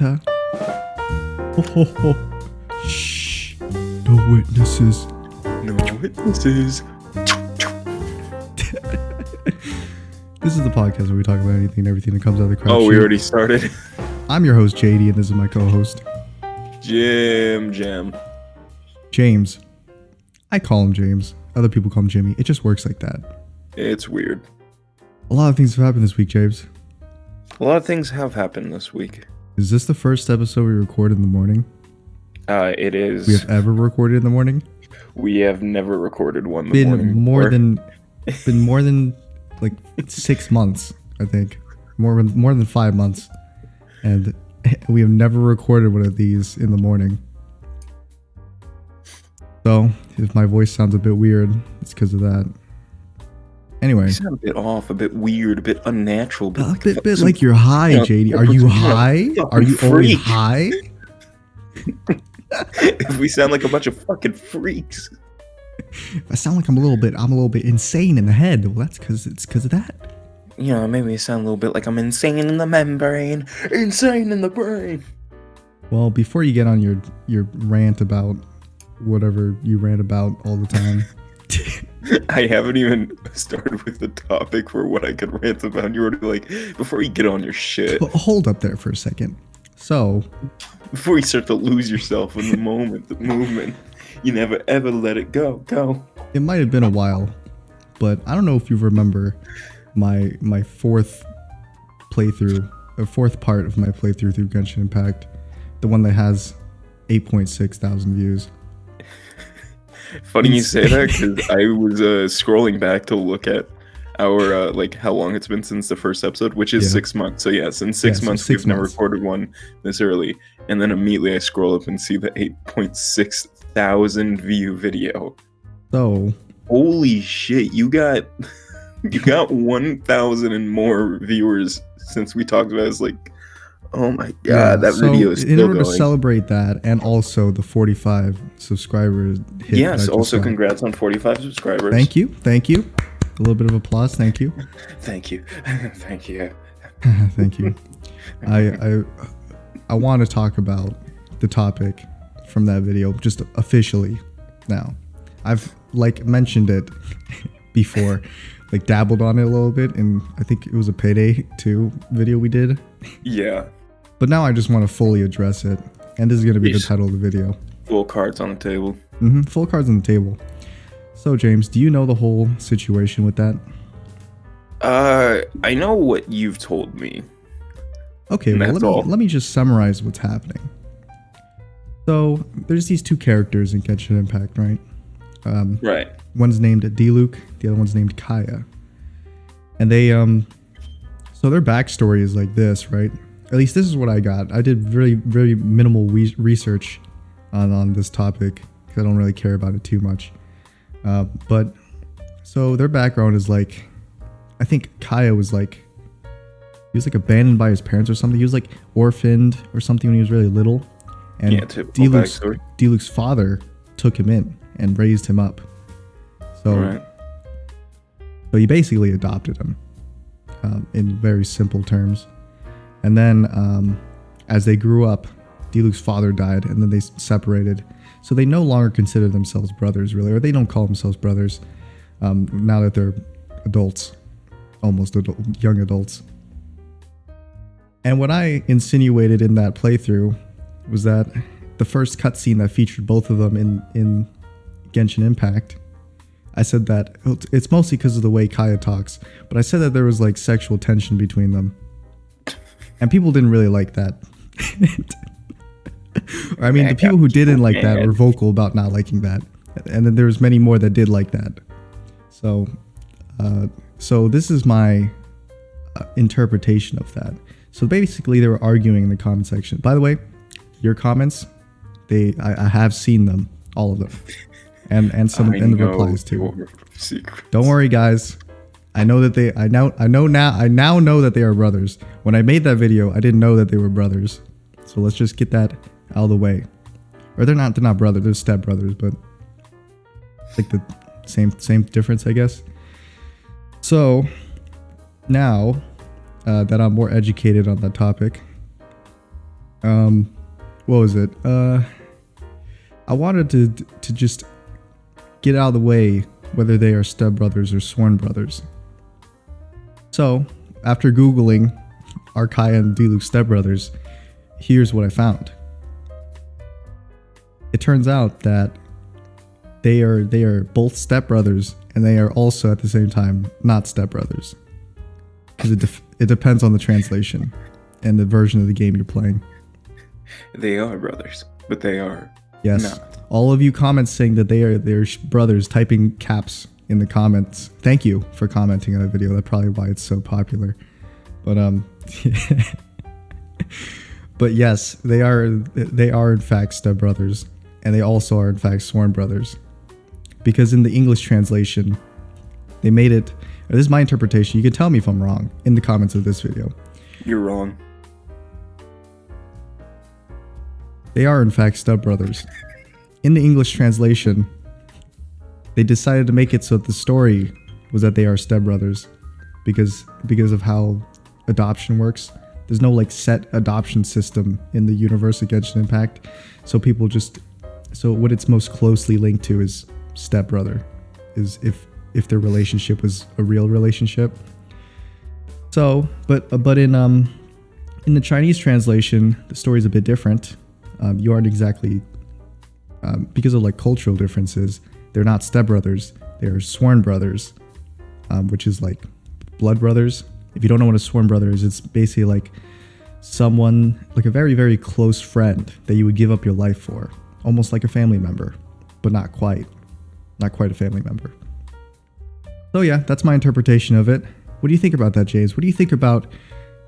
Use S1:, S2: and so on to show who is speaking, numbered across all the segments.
S1: Santa. Ho ho ho. Shh. No witnesses.
S2: No witnesses.
S1: This is the podcast where we talk about anything and everything that comes out of the crowd.
S2: Oh, we already started.
S1: I'm your host, JD, and this is my co-host,
S2: Jam.
S1: James. I call him James. Other people call him Jimmy. It just works like that.
S2: It's weird.
S1: A lot of things have happened this week, James.
S2: A lot of things have happened this week.
S1: Is this the first episode we recorded in the morning?
S2: It is.
S1: We have ever recorded in the morning?
S2: We have never recorded one the morning before.
S1: Been more than like 6 months, I think. More than 5 months. And we have never recorded one of these in the morning. So, if my voice sounds a bit weird, it's because of that. Anyway.
S2: You sound a bit off, a bit weird, a bit unnatural.
S1: A bit like you're high, JD. Are you high? Are you always high?
S2: If we sound like a bunch of fucking freaks.
S1: If I sound like I'm a little bit insane in the head, well, that's because of that.
S2: You know, it made me sound a little bit like I'm insane in the membrane, insane in the brain.
S1: Well, before you get on your rant about whatever you rant about all the time.
S2: I haven't even started with the topic for what I could rant about. You're already like, before you get on your shit.
S1: Well, hold up there for a second. So,
S2: before you start to lose yourself in the moment, the movement, you never ever let it go.
S1: It might have been a while, but I don't know if you remember my fourth playthrough, or fourth part of my playthrough through Genshin Impact, the one that has 8.6 thousand views.
S2: Funny you say that, because I was scrolling back to look at our like how long it's been since the first episode, which is 6 months. So yeah, since six months we've never recorded one this early, and then immediately I scroll up and see the 8.6 thousand view video.
S1: So
S2: holy shit, you got 1,000 and more viewers since we talked about it. It's like, oh my god, that video is still going. In order to
S1: celebrate that, and also the 45 subscribers hit.
S2: Yes, also congrats on 45 subscribers.
S1: Thank you. A little bit of applause. Thank you.
S2: Thank you.
S1: Thank you. I want to talk about the topic from that video just officially now. I've mentioned it before, dabbled on it a little bit, and I think it was a Payday 2 video we did.
S2: Yeah.
S1: But now I just want to fully address it, and this is going to be the title of the video.
S2: Full cards on the table.
S1: Full cards on the table. So, James, do you know the whole situation with that?
S2: I know what you've told me.
S1: Okay, well, let me just summarize what's happening. So, there's these two characters in Genshin Impact, right?
S2: Right.
S1: One's named Diluc, the other one's named Kaeya. And they, so their backstory is like this, right? At least this is what I got. I did very, very minimal research on this topic, because I don't really care about it too much. But so their background is I think Kaeya was he was abandoned by his parents or something. He was orphaned or something when he was really little. And Diluc's father took him in and raised him up. So he basically adopted him, in very simple terms. And then as they grew up, Diluc's father died, and then they separated. So they no longer consider themselves brothers, really, or they don't call themselves brothers now that they're adults, young adults. And what I insinuated in that playthrough was that the first cutscene that featured both of them in Genshin Impact, I said that it's mostly because of the way Kaeya talks, but I said that there was sexual tension between them. And people didn't really like that. I mean, the people who didn't like that were vocal about not liking that. And then there was many more that did like that. So this is my interpretation of that. So basically they were arguing in the comment section. By the way, your comments, I have seen them, all of them. And some in the replies too. Don't worry, guys. I now know that they are brothers. When I made that video, I didn't know that they were brothers. So let's just get that out of the way. Or they're not brothers, they're step brothers, but the same difference, I guess. So now that I'm more educated on that topic, What was it? I wanted to just get out of the way whether they are stepbrothers or sworn brothers. So, after Googling are Kaeya and Diluc stepbrothers, here's what I found. It turns out that they are both stepbrothers, and they are also at the same time not stepbrothers. Because it depends on the translation and the version of the game you're playing.
S2: They are brothers, but they are
S1: yes.
S2: not.
S1: All of you comments saying that they're brothers, typing caps in the comments. Thank you for commenting on the video. That's probably why it's so popular. But but yes, they are in fact stepbrothers, and they also are in fact sworn brothers. Because in the English translation, they made it. This is my interpretation. You can tell me if I'm wrong in the comments of this video.
S2: You're wrong.
S1: They are in fact stepbrothers. In the English translation, they decided to make it so that the story was that they are stepbrothers because of how adoption works. There's no like set adoption system in the universe of Genshin Impact. So people so what it's most closely linked to is stepbrother, is if their relationship was a real relationship. So, but in the Chinese translation, the story is a bit different. You aren't exactly, because of like cultural differences, they're not stepbrothers, they're sworn brothers, which is like blood brothers. If you don't know what a sworn brother is, it's basically like someone, like a very, very close friend that you would give up your life for, almost like a family member, but not quite a family member. So yeah, that's my interpretation of it. What do you think about that, James? What do you think about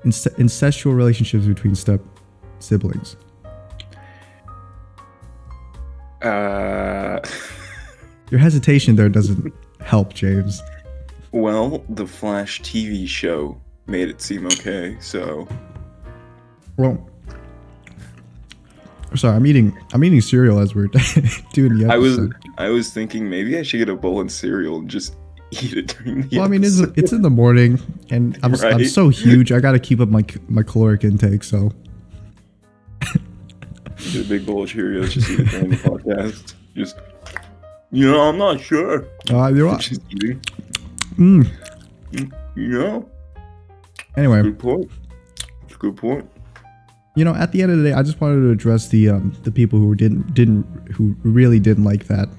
S1: incestual relationships between step siblings? Your hesitation there doesn't help, James.
S2: Well, the Flash TV show made it seem okay, so.
S1: Well, sorry, I'm eating cereal as we're doing the episode.
S2: I was thinking maybe I should get a bowl of cereal and just eat it during the episode.
S1: I mean, it's in the morning, and I'm so huge. I got to keep up my caloric intake, so.
S2: Get a big bowl of Cheerios, just eat it during the podcast. Just, I'm not sure.
S1: You're right.
S2: Just eating.
S1: Anyway.
S2: Good point. It's a good point.
S1: At the end of the day, I just wanted to address the people who really didn't like that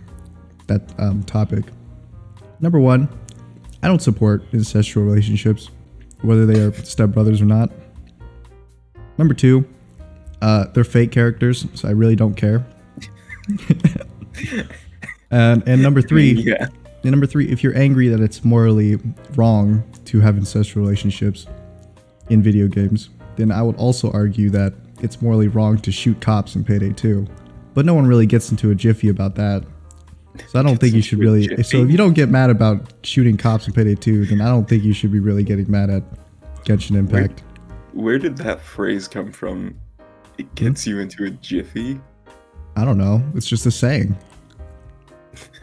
S1: topic. Number one, I don't support incestual relationships, whether they are stepbrothers or not. Number two, they're fake characters, so I really don't care. and number three,
S2: yeah.
S1: And number three, if you're angry that it's morally wrong to have incestual relationships in video games, then I would also argue that it's morally wrong to shoot cops in Payday 2. But no one really gets into a jiffy about that. So I don't think you should really. So if you don't get mad about shooting cops in Payday 2, then I don't think you should be really getting mad at Genshin Impact.
S2: Where did that phrase come from? It gets you into a jiffy?
S1: I don't know. It's just a saying.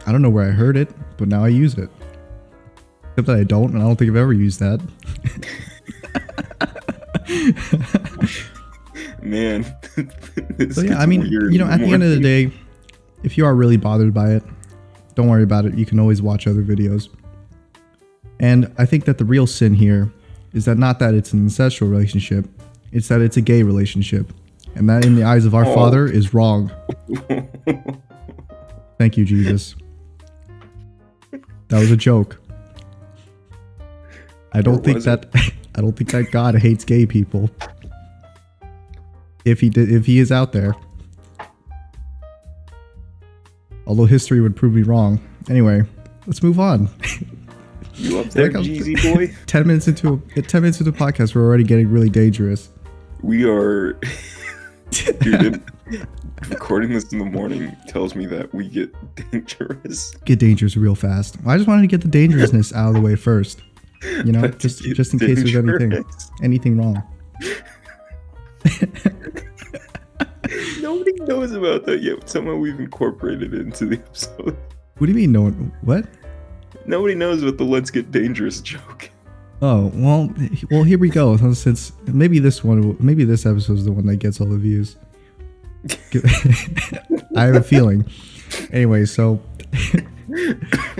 S1: I don't know where I heard it, but now I use it. Except that I don't, and I don't think I've ever used that.
S2: Man.
S1: So yeah, I mean, at the end of the day, if you are really bothered by it, don't worry about it. You can always watch other videos. And I think that the real sin here is that not that it's an incestual relationship, it's that it's a gay relationship. And that in the eyes of our Father is wrong. Thank you, Jesus. That was a joke. I don't think that God hates gay people. If he is out there. Although history would prove me wrong. Anyway, let's move on.
S2: You up there, Jeezy boy?
S1: 10 minutes into the podcast, we're already getting really dangerous.
S2: We are. Dude, recording this in the morning tells me that we get dangerous.
S1: Get dangerous real fast. I just wanted to get the dangerousness out of the way first. Just in case there's anything wrong.
S2: Nobody knows about that yet. Somehow we've incorporated it into the episode.
S1: What do you mean no one? What?
S2: Nobody knows about the "Let's Get Dangerous" joke.
S1: Oh, well, here we go. Since maybe this episode is the one that gets all the views. I have a feeling. Anyway, so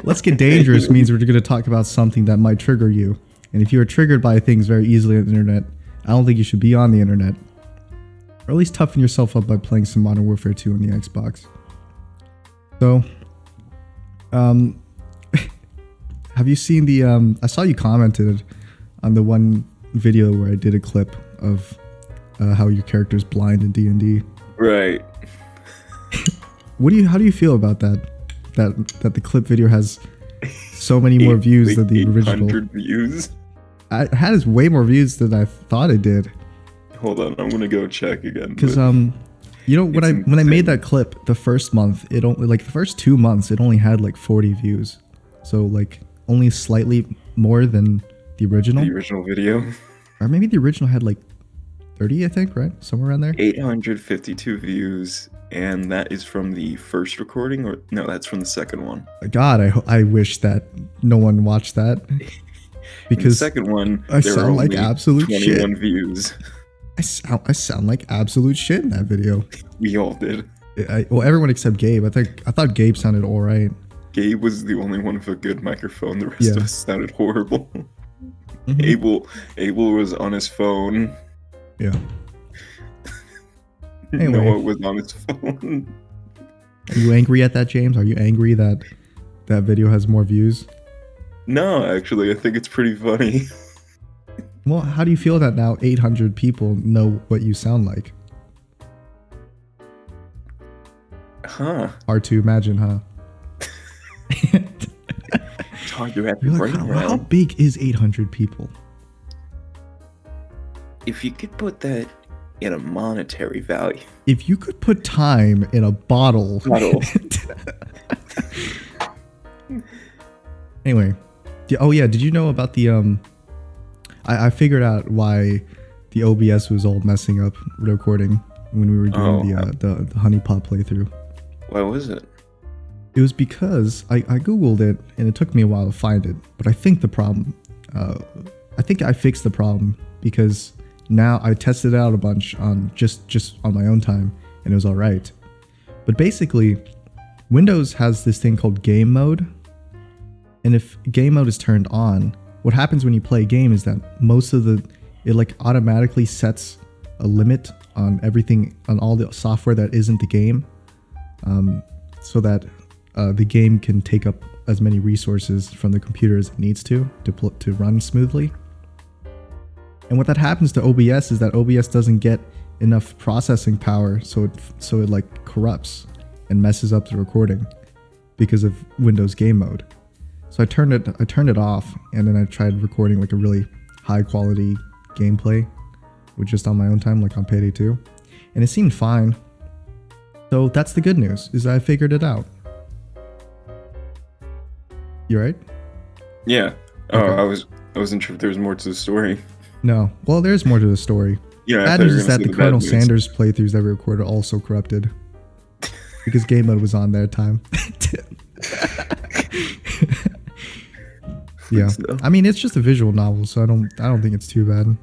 S1: let's get dangerous means we're going to talk about something that might trigger you. And if you are triggered by things very easily on the internet, I don't think you should be on the internet. Or at least toughen yourself up by playing some Modern Warfare 2 on the Xbox. So, have you seen the, I saw you commented on the one video where I did a clip of how your character's blind in D&D.
S2: Right.
S1: How do you feel about that? That the clip video has so many more views than the original.
S2: 800 views?
S1: It has way more views than I thought it did.
S2: Hold on, I'm gonna go check again.
S1: Because you know, when I made that clip the first month, it only like the first 2 months it only had like 40 views, so like only slightly more than the original.
S2: The original video,
S1: or maybe the original had like 30, I think, right, somewhere around there.
S2: 852 views, and that is from the first recording, or no, that's from the second one.
S1: God, I wish that no one watched that. Because
S2: the second one,
S1: I sound like absolute
S2: 21
S1: shit.
S2: Views.
S1: I sound like absolute shit in that video.
S2: We all did.
S1: Well, everyone except Gabe. I thought Gabe sounded all right.
S2: Gabe was the only one with a good microphone. The rest of us sounded horrible. Mm-hmm. Abel was on his phone.
S1: Yeah. Anyway.
S2: Noah was on his phone.
S1: Are you angry at that, James? Are you angry that that video has more views?
S2: No, actually, I think it's pretty funny.
S1: Well, how do you feel that now 800 people know what you sound like?
S2: Huh.
S1: Hard to imagine, huh?
S2: It's hard to wrap your brain around.
S1: How big is 800 people?
S2: If you could put that in a monetary value.
S1: If you could put time in a bottle. Anyway. Oh yeah, did you know about the I figured out why the OBS was all messing up recording when we were doing the honeypot playthrough.
S2: Why was it?
S1: It was because I googled it and it took me a while to find it, but I think I think I fixed the problem because now I tested it out a bunch on just on my own time and it was all right. But basically, Windows has this thing called game mode. And if game mode is turned on, what happens when you play a game is that it like automatically sets a limit on everything, on all the software that isn't the game, so that the game can take up as many resources from the computer as it needs to run smoothly. And what that happens to OBS is that OBS doesn't get enough processing power, so it like corrupts and messes up the recording because of Windows game mode. So I turned it off, and then I tried recording like a really high quality gameplay with just on my own time, like on Payday 2, and it seemed fine. So that's the good news, is I figured it out. You right?
S2: Yeah. Oh,
S1: okay.
S2: I wasn't sure if there was more to the story.
S1: No. Well, there's more to the story.
S2: Yeah.
S1: Bad news is that the Colonel Sanders playthroughs that we recorded are also corrupted because game mode was on their time. Yeah, I mean it's just a visual novel, so I don't think it's too bad.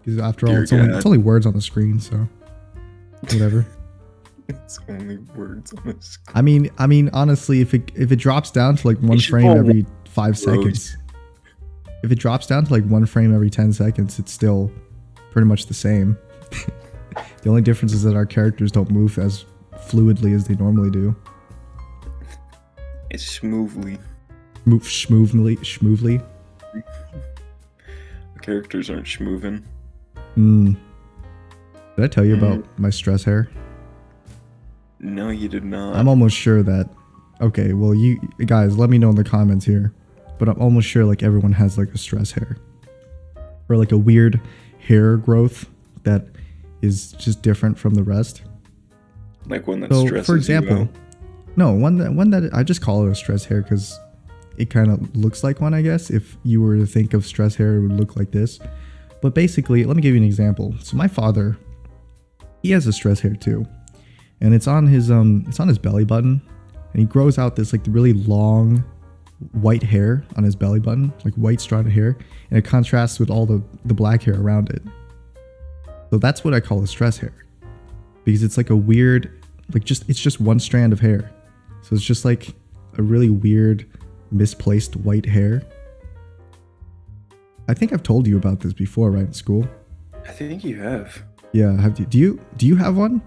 S1: Because after all, it's only words on the screen, so whatever.
S2: It's only words on the screen.
S1: I mean, honestly, if it drops down to like one frame every 5 seconds, if it drops down to like one frame every 10 seconds, it's still pretty much the same. The only difference is that our characters don't move as fluidly as they normally do.
S2: It's smoothly.
S1: Move schmoovely.
S2: The characters aren't schmoovin'.
S1: Did I tell you about my stress hair?
S2: No, you did not.
S1: I'm almost sure that. Okay, well, you guys, let me know in the comments here. But I'm almost sure like everyone has like a stress hair, or like a weird hair growth that is just different from the rest.
S2: Like one that stresses
S1: for example,
S2: you out.
S1: No, one that I just call it a stress hair because it kind of looks like one, I guess. If you were to think of stress hair, it would look like this. But basically, let me give you an example. So my father, he has a stress hair too, and it's on his belly button, and he grows out this like really long, white hair on his belly button, like white strand hair, and it contrasts with all the black hair around it. So that's what I call a stress hair, because it's like a weird, like it's just one strand of hair. So it's just like a really weird, misplaced white hair. I think I've told you about this before, right, in school?
S2: I think you have.
S1: Yeah, do you have one?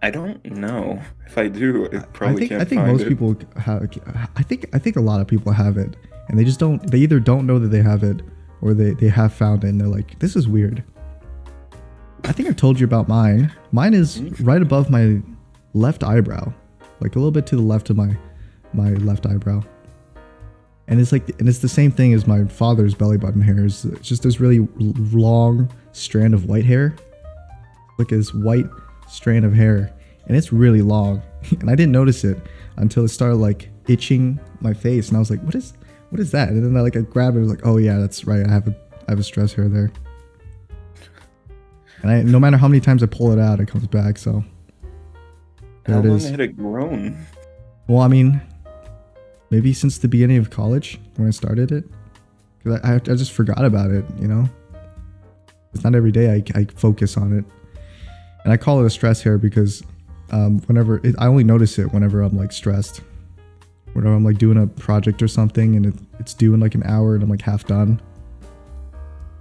S2: I don't know. If I do, I probably can't
S1: I think
S2: find
S1: most
S2: it.
S1: people have. I think a lot of people have it, and they just don't. They either don't know that they have it, or they have found it, and they're like, "This is weird." I think I've told you about mine. Mine is right above my left eyebrow, like a little bit to the left of my left eyebrow, and it's the same thing as my father's belly button hair. It's just this really long strand of white hair, like this white strand of hair, and it's really long, and I didn't notice it until it started like itching my face, and I was like, what is that? And then I grabbed it, I was like, oh yeah, that's right, I have a stress hair there. And no matter how many times I pull it out, it comes back. So there it is.
S2: How long had it grown?
S1: Well, I mean, maybe since the beginning of college when I started it, because I just forgot about it, you know. It's not every day I focus on it. And I call it a stress hair because I only notice it whenever I'm like stressed. Whenever I'm like doing a project or something and it's due in like an hour and I'm like half done. And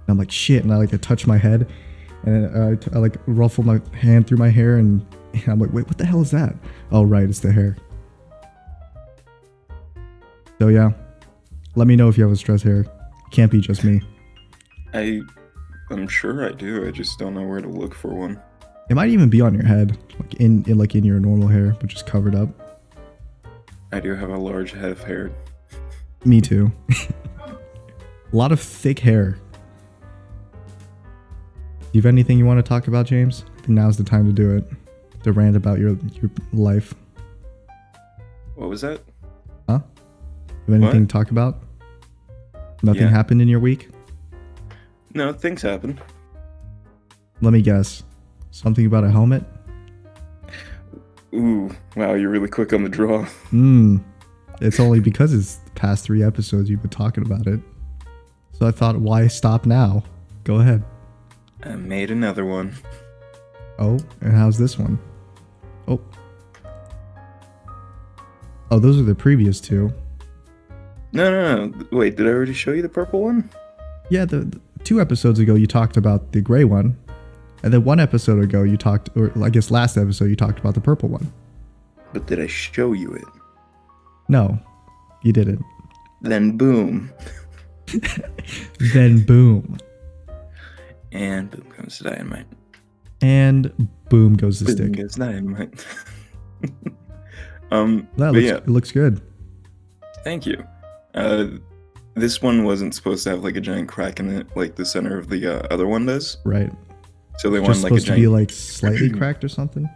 S1: I'm like, shit. And I touch my head and I like ruffle my hand through my hair and I'm like, wait, what the hell is that? Oh, right. It's the hair. So yeah, let me know if you have a stress hair. Can't be just me.
S2: I'm sure I do. I just don't know where to look for one.
S1: It might even be on your head, like in your normal hair, but just covered up.
S2: I do have a large head of hair.
S1: Me too. A lot of thick hair. Do you have anything you want to talk about, James? I think now's the time to do it. To rant about your life.
S2: What was that?
S1: Huh? You have anything to talk about? Nothing happened in your week?
S2: No, things happen.
S1: Let me guess. Something about a helmet?
S2: Ooh, wow, you're really quick on the draw.
S1: It's only because it's the past 3 episodes you've been talking about it. So I thought, why stop now? Go ahead.
S2: I made another one.
S1: Oh, and how's this one? Oh, those are the previous 2.
S2: No. Wait, did I already show you the purple one?
S1: Yeah, the 2 episodes ago you talked about the gray one. And then 1 episode ago you talked, or I guess last episode you talked about the purple one.
S2: But did I show you it?
S1: No, you didn't.
S2: Then boom.
S1: Then boom.
S2: And boom comes the dynamite.
S1: And boom goes the stick.
S2: Boom goes dynamite.
S1: It looks good.
S2: Thank you. This one wasn't supposed to have like a giant crack in it like the center of the other one does.
S1: Right.
S2: So they
S1: wanted
S2: like a giant...
S1: supposed to be like slightly cracked or something?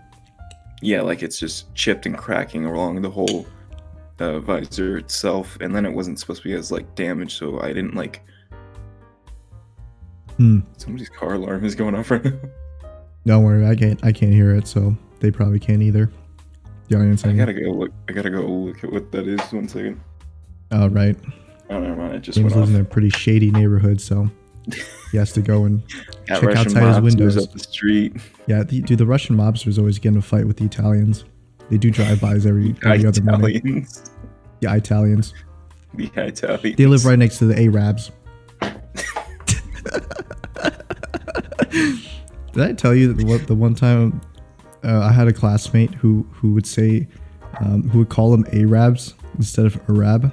S2: Yeah, like it's just chipped and cracking along the whole visor itself, and then it wasn't supposed to be as like damaged, so I didn't like... Somebody's car alarm is going off right now.
S1: Don't worry, I can't hear it, so they probably can't either. The audience.
S2: I gotta go look at what that is. 1 second.
S1: Oh, right.
S2: Oh, never mind. It just
S1: James
S2: went
S1: lives
S2: off.
S1: in a pretty shady neighborhood, so he has to go and
S2: Got
S1: check
S2: Russian
S1: outside his windows.
S2: up the street.
S1: Yeah, the Russian mobsters always get in a fight with the Italians. They do drive-bys every other morning. Yeah, Italians.
S2: The Italians.
S1: They live right next to the Arabs. Did I tell you that the one time I had a classmate who would say who would call them Arabs instead of Arab?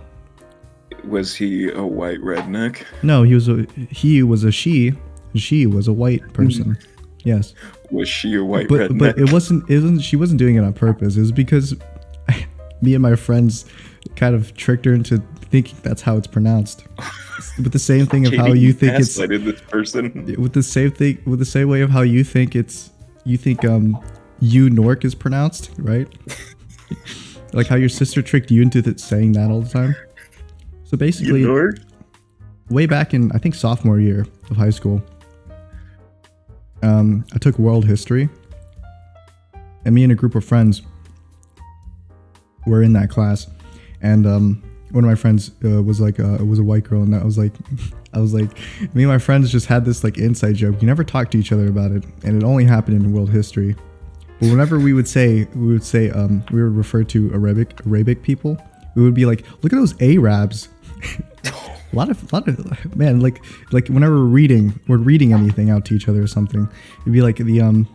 S2: Was he a white redneck?
S1: No, he was a she, and she was a white person. Yes.
S2: Was she a white redneck?
S1: But it wasn't. She wasn't doing it on purpose. It was because me and my friends kind of tricked her into thinking that's how it's pronounced. With the same thing of how you think it's
S2: this person.
S1: With the same way of how you think Nork is pronounced, right? Like how your sister tricked you into saying that all the time. So basically, way back in I think sophomore year of high school, I took world history, and me and a group of friends were in that class, and one of my friends was like, it was a white girl, and I was like, me and my friends just had this like inside joke. We never talked to each other about it, and it only happened in world history. But whenever we would refer to Arabic people, we would be like, look at those Arabs. a lot of man, like whenever we're reading anything out to each other or something, it'd be like the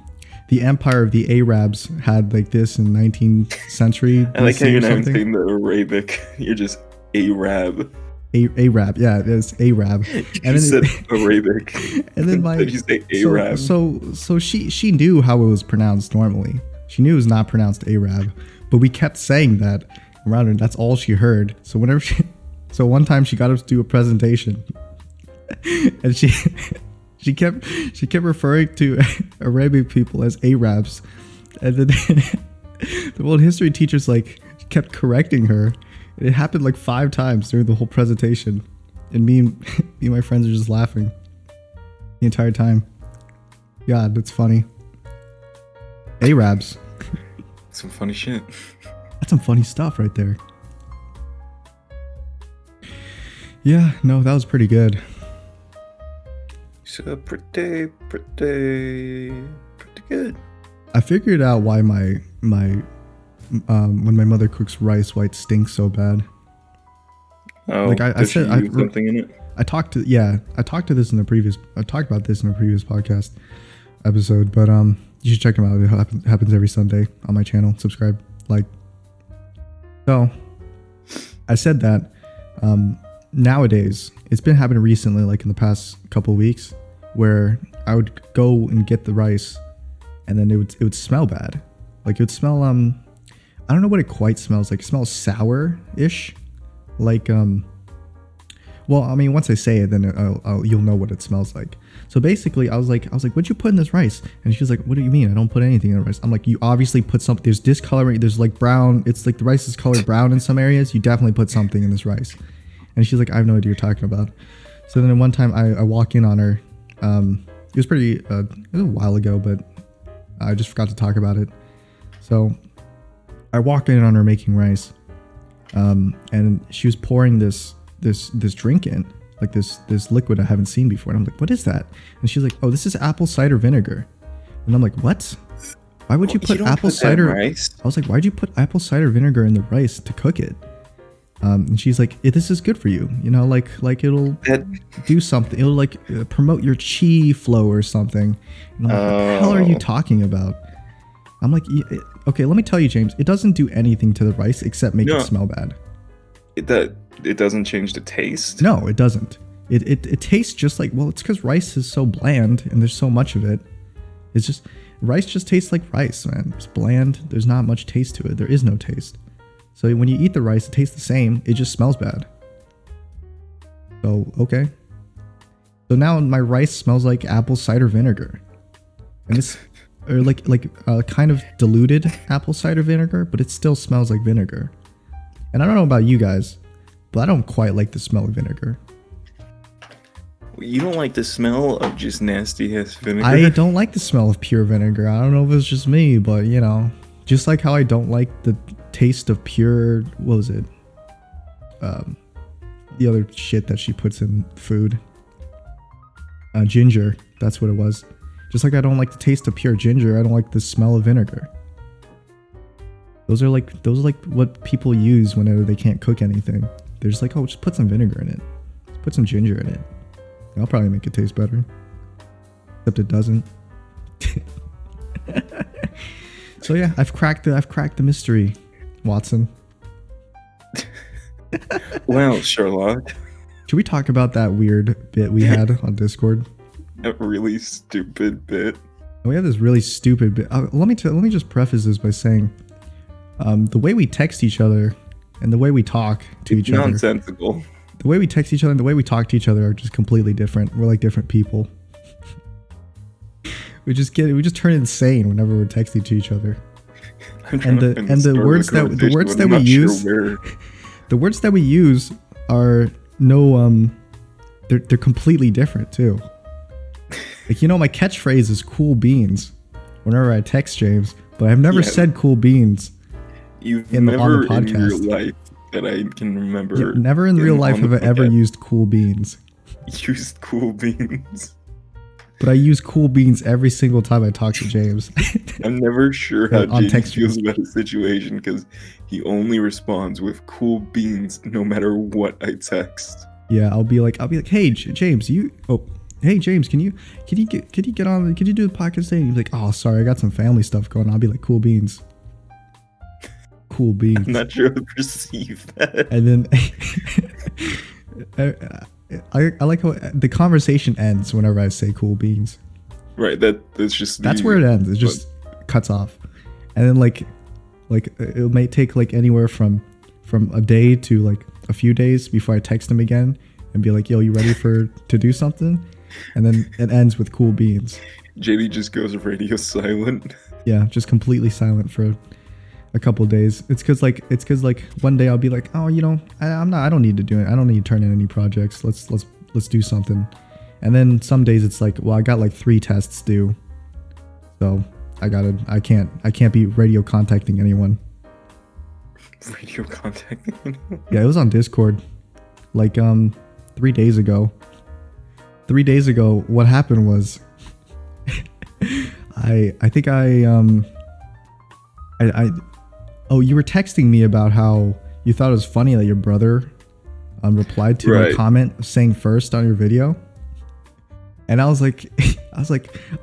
S1: empire of the Arabs had like this in 19th century.
S2: I like how you're not saying the Arabic. You're just Arab.
S1: Arab, yeah, it is Arab.
S2: And then said Arabic.
S1: And then
S2: you say Arab.
S1: So she knew how it was pronounced normally. She knew it was not pronounced Arab, but we kept saying that around her. That's all she heard. So one time she got us to do a presentation, and she kept referring to Arabic people as Arabs, and then the world history teachers like kept correcting her. It happened like 5 times during the whole presentation, and me and my friends are just laughing the entire time. God, that's funny. Arabs.
S2: Some funny shit.
S1: That's some funny stuff right there. Yeah, no, that was pretty good.
S2: So pretty good.
S1: I figured out why my when my mother cooks rice, why it stinks so bad.
S2: Oh, like I said, something in it.
S1: I talked about this in a previous podcast episode, but you should check them out. It happens every Sunday on my channel. Subscribe, like. So, I said that nowadays it's been happening recently, like in the past couple of weeks, where I would go and get the rice, and then it would smell bad. Like it would smell I don't know what it quite smells like. It smells sour-ish. Like, well, I mean, once I say it, then you'll know what it smells like. So basically, I was like, what'd you put in this rice? And she was like, what do you mean? I don't put anything in the rice. I'm like, you obviously put something. There's discoloring. There's like brown. It's like the rice is colored brown in some areas. You definitely put something in this rice. And she's like, I have no idea what you're talking about. So then one time I walk in on her. It was it was a while ago, but I just forgot to talk about it. So I walk in on her making rice, and she was pouring this drink in, like this liquid I haven't seen before. And I'm like, what is that? And she's like, oh, this is apple cider vinegar. And I'm like, what? Why would you put apple cider? Rice? I was like, why'd you put apple cider vinegar in the rice to cook it? And she's like, this is good for you. You know, like it'll do something. It'll like promote your chi flow or something. And I'm like, what the hell are you talking about? I'm like, okay, let me tell you, James, it doesn't do anything to the rice except make it smell bad.
S2: It doesn't change the taste?
S1: No, it doesn't. It tastes just like, well, it's because rice is so bland and there's so much of it. It's just, rice just tastes like rice, man. It's bland. There's not much taste to it. There is no taste. So when you eat the rice, it tastes the same. It just smells bad. So, okay. So now my rice smells like apple cider vinegar. And it's or like kind of diluted apple cider vinegar, but it still smells like vinegar. And I don't know about you guys, but I don't quite like the smell of vinegar.
S2: You don't like the smell of just nasty ass vinegar?
S1: I don't like the smell of pure vinegar. I don't know if it's just me, but you know, just like how I don't like the taste of pure, what was it? The other shit that she puts in food. Ginger. That's what it was. Just like I don't like the taste of pure ginger, I don't like the smell of vinegar. Those are like what people use whenever they can't cook anything. They're just like, oh, just put some vinegar in it. Just put some ginger in it. I'll probably make it taste better. Except it doesn't. So yeah, I've cracked the mystery, Watson.
S2: Well, Sherlock.
S1: Should we talk about that weird bit we had on Discord?
S2: A really stupid bit.
S1: We have this really stupid bit. Let me just preface this by saying, the way we text each other and the way we talk to each other.
S2: Nonsensical.
S1: The way we text each other and the way we talk to each other are just completely different. We're like different people. We just turn insane whenever we're texting to each other. The words that we use are they're completely different too. Like, you know, my catchphrase is cool beans whenever I text James, but I've never said cool beans
S2: on the podcast. In your life that I can remember.
S1: Yeah, never in real life have I ever used cool beans.
S2: Used cool beans.
S1: But I use cool beans every single time I talk to James.
S2: I'm never sure how James feels about a situation because he only responds with cool beans no matter what I text.
S1: Yeah, I'll be like, hey James, hey James, can you get on? Can you do the podcast thing? He's like, oh sorry, I got some family stuff going on. I'll be like, cool beans. Cool beans.
S2: I'm not sure how to perceive that.
S1: And then I like how the conversation ends whenever I say cool beans.
S2: Right, that's
S1: where it ends. It just cuts off. And then like it may take like anywhere from a day to like a few days before I text him again and be like, yo, you ready to do something? And then it ends with cool beans.
S2: JD just goes radio silent.
S1: Yeah, just completely silent for a couple of days. It's cause like one day I'll be like, oh, you know, I don't need to do it. I don't need to turn in any projects. Let's do something. And then some days it's like, well, I got like 3 tests due, so I can't be radio contacting anyone.
S2: Radio contacting anyone?
S1: Yeah, it was on Discord. Like 3 days ago. 3 days ago, what happened was, you were texting me about how you thought it was funny that your brother replied to a comment saying first on your video. And I was like,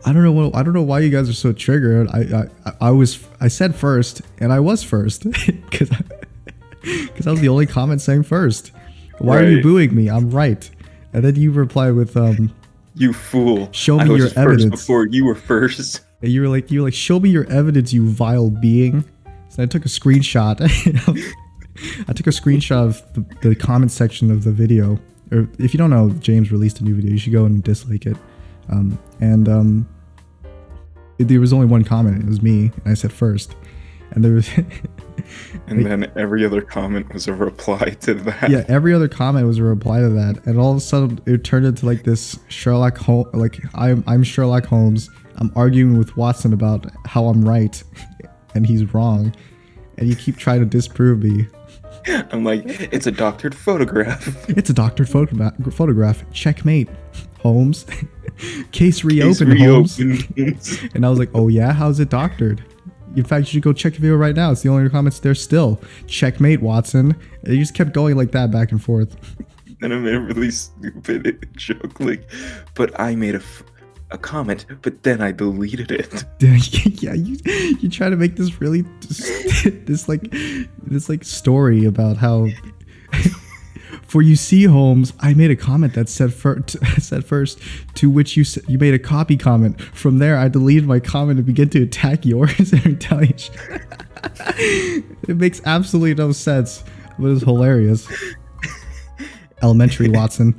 S1: I don't know why you guys are so triggered. I said first, and I was first because I was the only comment saying first. Why are you booing me? I'm right. And then you replied with
S2: you fool.
S1: Show me your evidence
S2: before you were first.
S1: And you were like, show me your evidence, you vile being. So I took a screenshot. I took a screenshot of the comment section of the video. Or if you don't know, James released a new video. You should go and dislike it. There was only one comment. It was me, and I said first. And there was.
S2: And then every other comment was a reply to that.
S1: Yeah, every other comment was a reply to that, and all of a sudden it turned into like this Sherlock Holmes. Like I'm Sherlock Holmes. I'm arguing with Watson about how I'm right, and he's wrong, and you keep trying to disprove me.
S2: I'm like, it's a doctored photograph.
S1: It's a doctored photograph. Checkmate, Holmes. Case reopened, Holmes. And I was like, oh yeah, how's it doctored? In fact, you should go check the video right now. It's the only comments there still. Checkmate, Watson. And you just kept going like that back and forth.
S2: And I made a really stupid joke, like, but I made a comment, but then I deleted it.
S1: Yeah, you try to make this really this story about how. For you see, Holmes, I made a comment that said first, to which you made a copy comment. From there, I deleted my comment and began to attack yours in retaliation. It makes absolutely no sense, but it's hilarious. Elementary, Watson.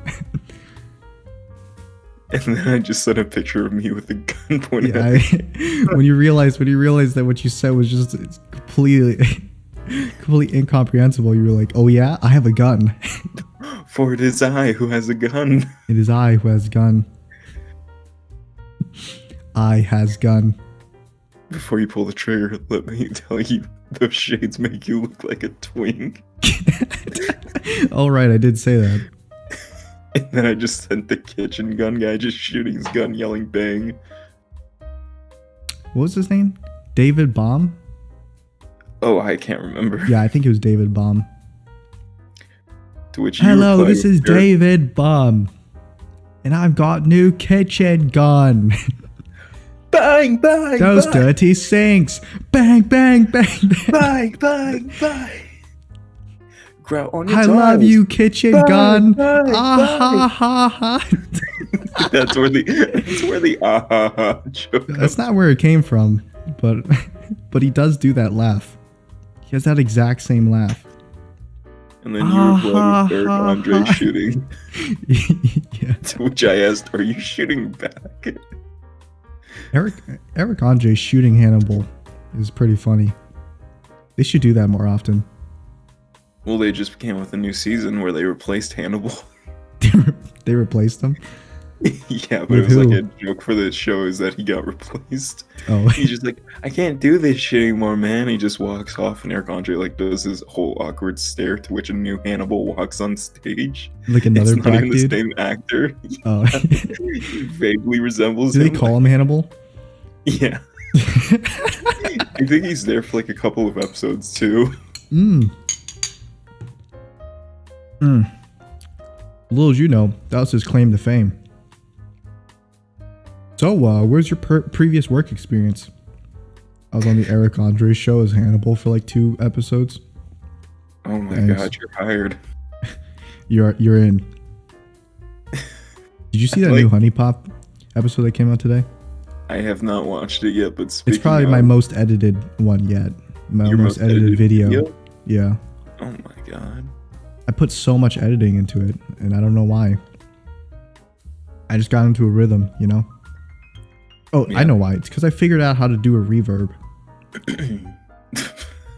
S2: And then I just sent a picture of me with a gun pointed at me.
S1: When you realized that what you said was just completely incomprehensible, you were like, oh yeah, I have a gun.
S2: For it is I who has a gun.
S1: It is I who has gun. I has gun.
S2: Before you pull the trigger, let me tell you, those shades make you look like a twink.
S1: All right, I did say that.
S2: And then I just sent the kitchen gun guy just shooting his gun, yelling bang.
S1: What was his name? David Baum?
S2: Oh, I can't remember.
S1: Yeah, I think it was David Baum.
S2: To which you
S1: hello, this is David Baum. And I've got new kitchen gun.
S2: Bang, bang,
S1: those
S2: bang.
S1: Dirty sinks. Bang, bang, bang,
S2: bang. Bang, bang, bang. Grout on your
S1: I
S2: toes.
S1: love you, kitchen
S2: bang,
S1: gun.
S2: Bang,
S1: ha ha ha.
S2: That's where the ah ha ha joke.
S1: That's not where it came from, but he does do that laugh. He has that exact same laugh.
S2: And then you replied with Eric Andre shooting.
S1: Yeah.
S2: To which I asked, are you shooting back?
S1: Eric Andre shooting Hannibal is pretty funny. They should do that more often.
S2: Well, they just came with a new season where they replaced Hannibal.
S1: They replaced him?
S2: Yeah, but
S1: With
S2: it was
S1: who?
S2: like a joke for the show is that he got replaced.
S1: Oh,
S2: He's just like, I can't do this shit anymore, man. He just walks off, and Eric Andre like does his whole awkward stare to which a new Hannibal walks on stage.
S1: like
S2: It's
S1: another
S2: not
S1: black
S2: even the
S1: dude.
S2: same actor.
S1: Oh,
S2: He vaguely resembles
S1: do they
S2: him.
S1: call him Hannibal?
S2: Yeah. I think he's there for like a couple of episodes too.
S1: Little as you know, that was his claim to fame. So, where's your previous work experience? I was on the Eric Andre show as Hannibal for like 2 episodes.
S2: Oh my
S1: Thanks.
S2: god, you're hired.
S1: You're in. Did you see that new Honey Pop episode that came out today?
S2: I have not watched it yet, but
S1: it's probably my most edited one yet. My most edited video. Yeah.
S2: Oh my god.
S1: I put so much editing into it, and I don't know why. I just got into a rhythm, you know? Oh, yeah. I know why. It's because I figured out how to do a reverb.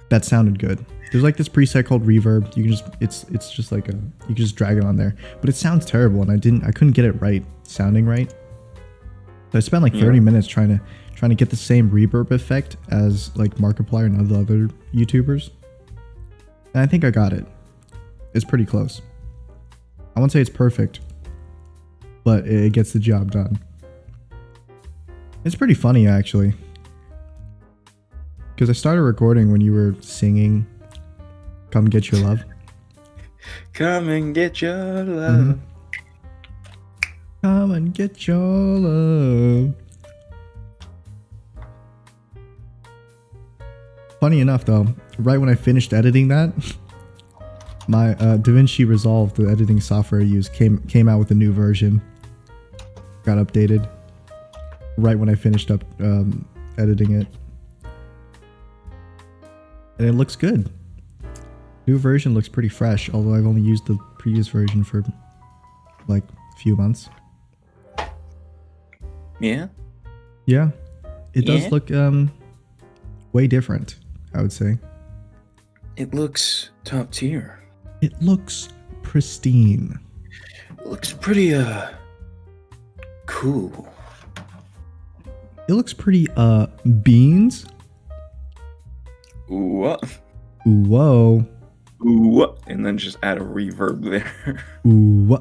S1: That sounded good. There's like this preset called reverb. You can just it's just like you can just drag it on there. But it sounds terrible, and I couldn't get it right, sounding right. So I spent like 30 minutes trying to get the same reverb effect as like Markiplier and all the other YouTubers. And I think I got it. It's pretty close. I won't say it's perfect, but it gets the job done. It's pretty funny, actually. Because I started recording when you were singing Come Get Your Love.
S2: Come and get your love.
S1: Mm-hmm. Come and get your love. Funny enough, though, right when I finished editing that, my DaVinci Resolve, the editing software I use, came out with a new version. Got updated right when I finished up editing it. And it looks good. New version looks pretty fresh, although I've only used the previous version for like a few months.
S2: Yeah?
S1: Yeah. It does look way different, I would say.
S2: It looks top tier.
S1: It looks pristine.
S2: It looks pretty cool.
S1: It looks pretty beans.
S2: What?
S1: Whoa.
S2: Ooh, and then just add a reverb there.
S1: Ooh.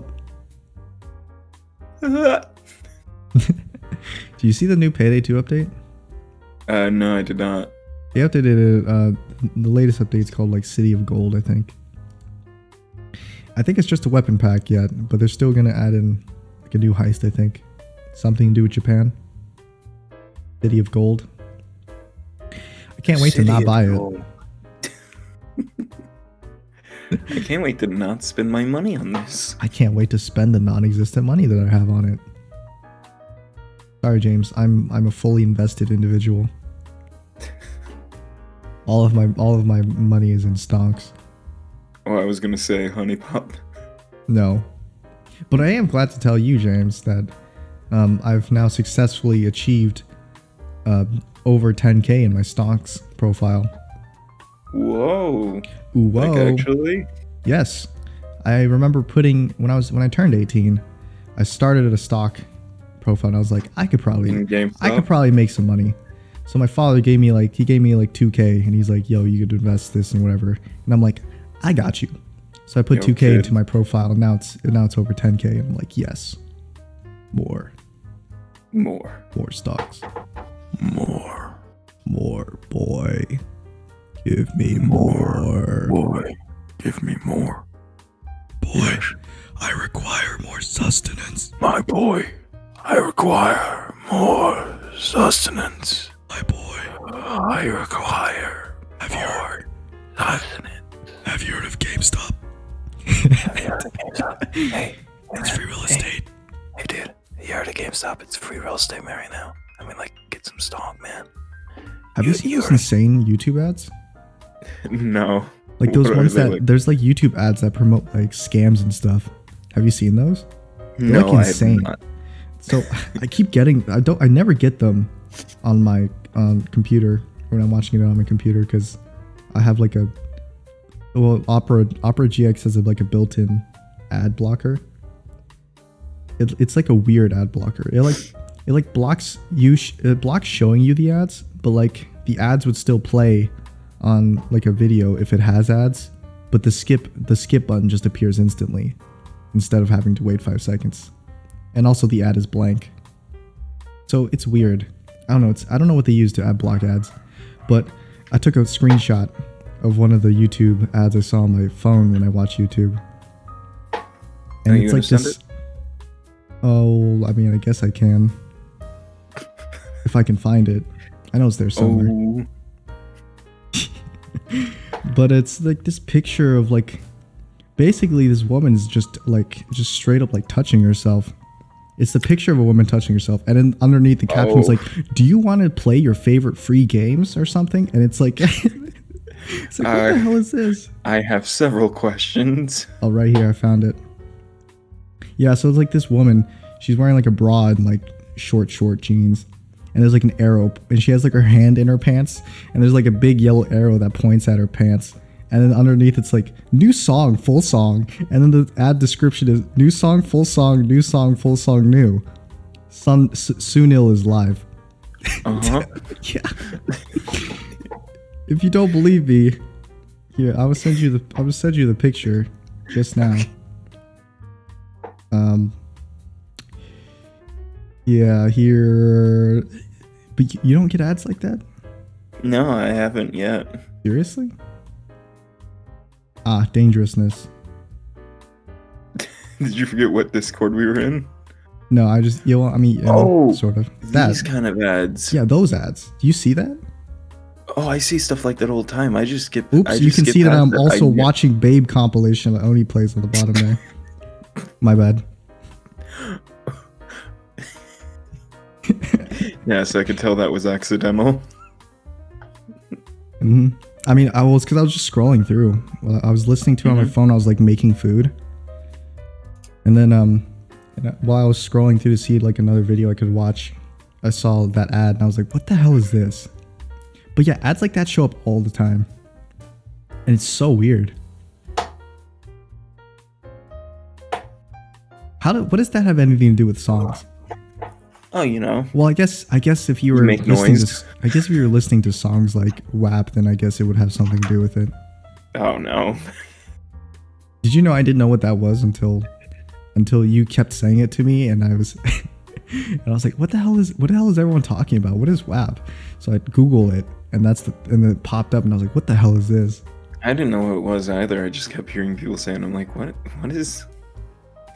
S1: Do you see the new Payday 2 update?
S2: No, I did not.
S1: They updated it. The latest update is called like City of Gold, I think. I think it's just a weapon pack yet, but they're still gonna add in like a new heist, I think. Something to do with Japan. City of Gold. I can't wait to not buy it.
S2: I can't wait to not spend my money on this.
S1: I can't wait to spend the non-existent money that I have on it. Sorry, James. I'm a fully invested individual. All of my money is in stocks.
S2: Oh, I was gonna say Honey Pop.
S1: No, but I am glad to tell you, James, that I've now successfully achieved over 10K in my stocks profile.
S2: Whoa!
S1: Whoa!
S2: Like actually?
S1: Yes, I remember putting when I turned 18, I started at a stock profile, and I was like, I could probably make some money. So my father gave me like 2K, and he's like, yo, you could invest this and whatever. And I'm like, I got you. So I put 2K into my profile, and now it's over 10K. And I'm like, yes, more stocks, more, boy, give me more, boy, give me more, boy. I require more sustenance, my boy. I require more sustenance. My boy, I require more sustenance. Have you heard of GameStop? Hey, it's free real estate. Hey, dude, you heard of GameStop? It's free real estate right now. I mean, like, get some stock, man. Have you seen those insane YouTube ads?
S2: No.
S1: Like those ones that like? There's like YouTube ads that promote like scams and stuff. Have you seen those? They're like insane. So I keep getting. I never get them on my computer when I'm watching it on my computer because I have like Opera GX has like a built-in ad blocker. it's like a weird ad blocker. It blocks it blocks showing you the ads, but like the ads would still play on like a video if it has ads, but the skip button just appears instantly instead of having to wait 5 seconds. And also the ad is blank. So it's weird. I don't know what they use to ad block ads, but I took a screenshot of one of the YouTube ads I saw on my phone when I watch YouTube. And it's like this. Oh, I mean, I guess I can. If I can find it. I know it's there somewhere. Oh. But it's like this picture of like, basically this woman's just straight up like touching herself. It's the picture of a woman touching herself, and then underneath the caption's like, "Do you want to play your favorite free games or something?" And it's like, it's like, what the hell is this?
S2: I have several questions.
S1: Oh, right here, I found it. Yeah, so it's like this woman. She's wearing like a bra and like short jeans, and there's like an arrow, and she has like her hand in her pants, and there's like a big yellow arrow that points at her pants. And then underneath it's like, new song, full song. And then the ad description is, new song, full song, new song, full song, new. Sunil is live.
S2: Uh-huh.
S1: Yeah. If you don't believe me, here, I will send you the picture just now. Yeah, here. But you don't get ads like that?
S2: No, I haven't yet.
S1: Seriously? Ah, dangerousness.
S2: Did you forget what Discord we were in?
S1: No, I just, sort of.
S2: These kind of ads.
S1: Yeah, those ads. Do you see that?
S2: Oh, I see stuff like that all the time. I just skip.
S1: Oops, you can see that I'm also watching Babe compilation that Oni plays on the bottom there. My bad.
S2: Yes, I could tell that was accidental.
S1: Mm-hmm. I mean, because I was just scrolling through. While I was listening to it on my phone. I was like making food, and then while I was scrolling through to see like another video I could watch, I saw that ad and I was like, "What the hell is this?" But yeah, ads like that show up all the time, and it's so weird. What does that have anything to do with songs?
S2: Oh, you know.
S1: Well, I guess if you were listening to songs like WAP, then I guess it would have something to do with it.
S2: Oh no.
S1: Did you know I didn't know what that was until you kept saying it to me, and I was like, what the hell is everyone talking about? What is WAP? So I Google it, and and it popped up, and I was like, what the hell is this?
S2: I didn't know what it was either. I just kept hearing people saying, I'm like, what is?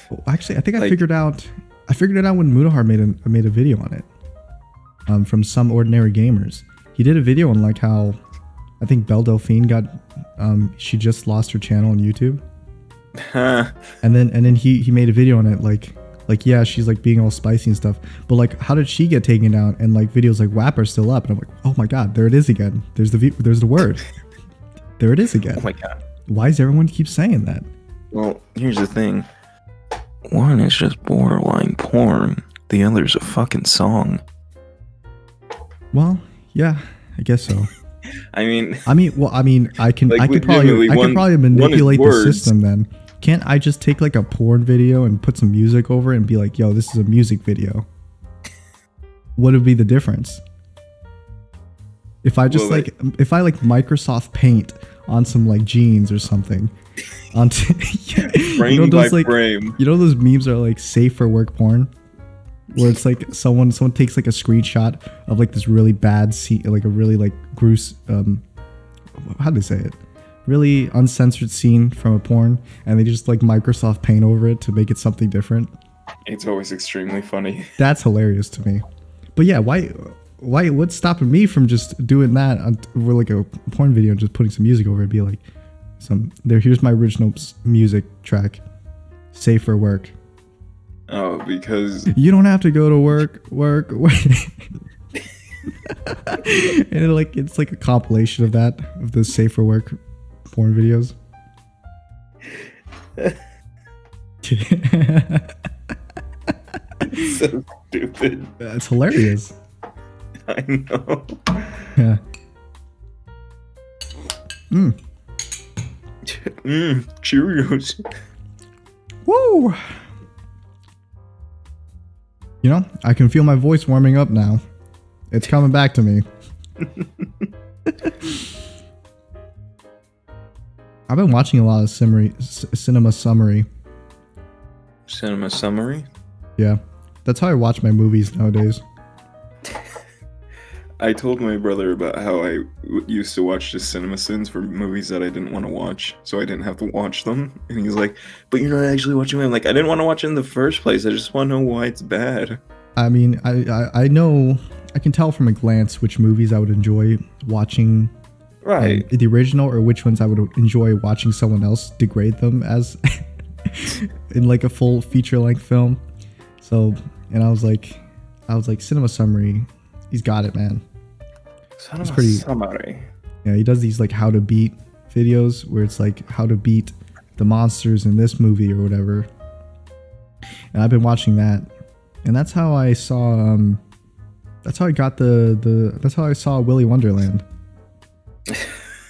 S1: Well, actually, I think I figured it out when Mudahar made a video on it. From Some Ordinary Gamers. He did a video on like how I think Belle Delphine got she just lost her channel on YouTube. and then he made a video on it like yeah, she's like being all spicy and stuff, but like how did she get taken down? And like videos like WAP are still up, and I'm like, oh my god, there it is again. There's the word. There it is again.
S2: Oh my god.
S1: Why does everyone keep saying that?
S2: Well, here's the thing. One is just borderline porn. The other's a fucking song.
S1: Well, yeah, I guess so.
S2: I mean,
S1: I could probably manipulate the system then. Can't I just take like a porn video and put some music over it and be like, yo, this is a music video? What would be the difference? If I just if I Microsoft Paint on some like jeans or something,
S2: frame by frame.
S1: You know those memes are like safe for work porn, where it's like someone takes like a screenshot of like this really bad scene, like a really like gruesome, how do they say it? Really uncensored scene from a porn, and they just like Microsoft Paint over it to make it something different.
S2: It's always extremely funny.
S1: That's hilarious to me. But yeah, why? What's stopping me from just doing that with like a porn video and just putting some music over it? Be like, here's my original music track, safe for work.
S2: Oh, because
S1: you don't have to go to work. And it's like a compilation of the safe for work porn videos.
S2: It's so stupid.
S1: That's hilarious.
S2: I know.
S1: Yeah.
S2: Cheerios.
S1: Woo! You know, I can feel my voice warming up now. It's coming back to me. I've been watching a lot of cinema summary.
S2: Cinema summary?
S1: Yeah. That's how I watch my movies nowadays.
S2: I told my brother about how I used to watch just cinema sins for movies that I didn't want to watch, so I didn't have to watch them. And he's like, but you're not actually watching them. I'm like, I didn't want to watch it in the first place. I just want to know why it's bad.
S1: I mean, I know, I can tell from a glance which movies I would enjoy watching,
S2: right?
S1: The original, or which ones I would enjoy watching someone else degrade them as in like a full feature-length film. So, and I was like, cinema summary, he's got it, man.
S2: It's pretty summary.
S1: Yeah, he does these like how to beat videos where it's like how to beat the monsters in this movie or whatever. And I've been watching that, and that's how I saw. That's how I got that's how I saw Willy Wonderland.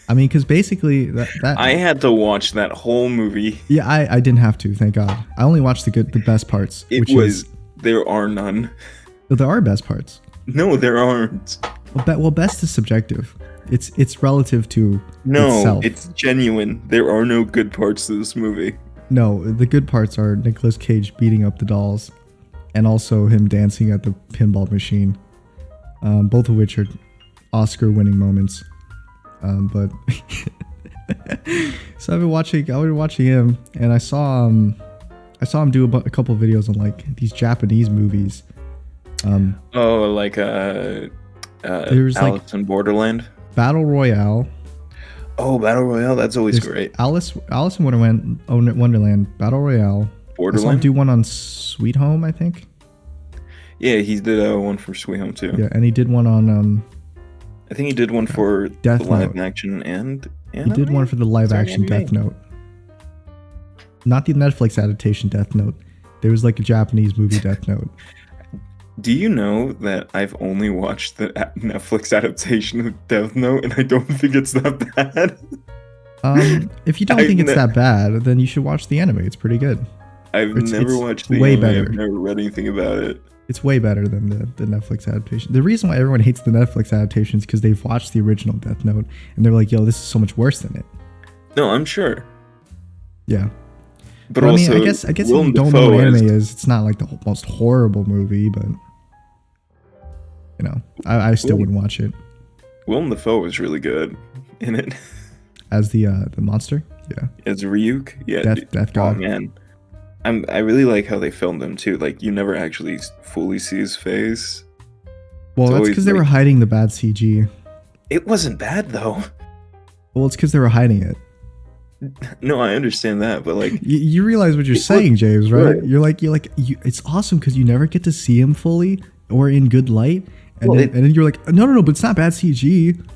S1: I mean, because basically that
S2: I had to watch that whole movie.
S1: Yeah, I didn't have to, thank God. I only watched the best parts.
S2: There are none.
S1: Well, there are best parts.
S2: No, there aren't.
S1: Well, best is subjective. It's relative to itself.
S2: It's genuine. There are no good parts to this movie.
S1: No, the good parts are Nicolas Cage beating up the dolls, and also him dancing at the pinball machine. Both of which are Oscar-winning moments. But so I've been watching him, and I saw him do a couple of videos on like these Japanese movies.
S2: There's Alice in Borderland,
S1: Battle Royale.
S2: Oh, Battle Royale, that's always great.
S1: Alice in Wonderland, Battle Royale.
S2: Borderland.
S1: I saw him do one on Sweet Home, I think.
S2: Yeah, he did one for Sweet Home too.
S1: Yeah, and he did one on.
S2: I think he did one for
S1: Death
S2: the live
S1: Note.
S2: action and
S1: He did one for the live action Death Note. Not the Netflix adaptation Death Note. There was like a Japanese movie Death Note.
S2: Do you know that I've only watched the Netflix adaptation of Death Note, and I don't think it's that bad?
S1: If you don't think it's that bad, then you should watch the anime. It's pretty good.
S2: I've never watched the
S1: way
S2: anime.
S1: better.
S2: I've never read anything about it.
S1: It's way better than the Netflix adaptation. The reason why everyone hates the Netflix adaptation is because they've watched the original Death Note, and they're like, yo, this is so much worse than it.
S2: No, I'm sure.
S1: Yeah.
S2: But also,
S1: I mean, I guess if you don't know what anime is, it's not like the most horrible movie, but you know, I still wouldn't watch it.
S2: Willem Dafoe is really good in it.
S1: As the monster? Yeah.
S2: As Ryuk? Yeah.
S1: Death God.
S2: Oh man. I really like how they filmed him too. Like, you never actually fully see his face.
S1: Well, that's because they were hiding the bad CG.
S2: It wasn't bad though.
S1: Well, it's because they were hiding it.
S2: No, I understand that, but like
S1: you realize what you're saying, James, right? You're like it's awesome because you never get to see him fully or in good light, and then you're like, no, but it's not bad CG. Like,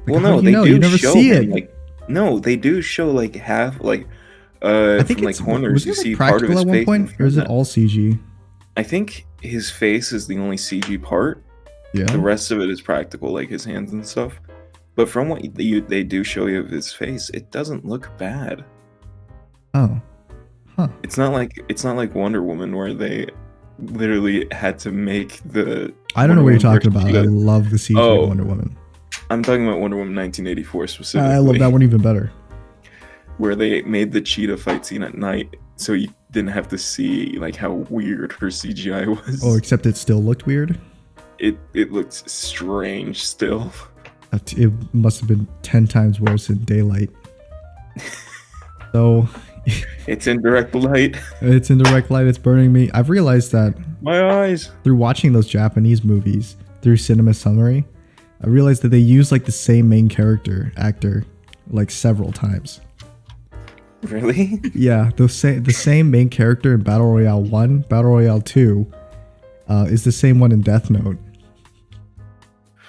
S2: well, no, they do.
S1: You never
S2: show
S1: see
S2: him,
S1: it.
S2: Like, no, they do show like half, like I think from, like corners.
S1: Was it,
S2: you see
S1: practical
S2: part of his
S1: at one
S2: face,
S1: point, or is it all CG?
S2: I think his face is the only CG part.
S1: Yeah.
S2: The rest of it is practical, like his hands and stuff. But from what they do show you of his face, it doesn't look bad.
S1: Oh, huh.
S2: It's not like Wonder Woman where they literally had to make the.
S1: I don't know what you're talking about. I love the CG of Wonder Woman.
S2: I'm talking about Wonder Woman 1984 specifically.
S1: I love that one even better.
S2: Where they made the cheetah fight scene at night, so you didn't have to see like how weird her CGI was.
S1: Oh, except it still looked weird.
S2: It looked strange still.
S1: It must have been 10 times worse in daylight. So
S2: it's in direct light.
S1: It's in direct light. It's burning me. I've realized that
S2: my eyes
S1: through watching those Japanese movies through cinema summary. I realized that they use like the same main actor like several times.
S2: Really?
S1: Yeah, the same main character in Battle Royale 1, Battle Royale 2 is the same one in Death Note.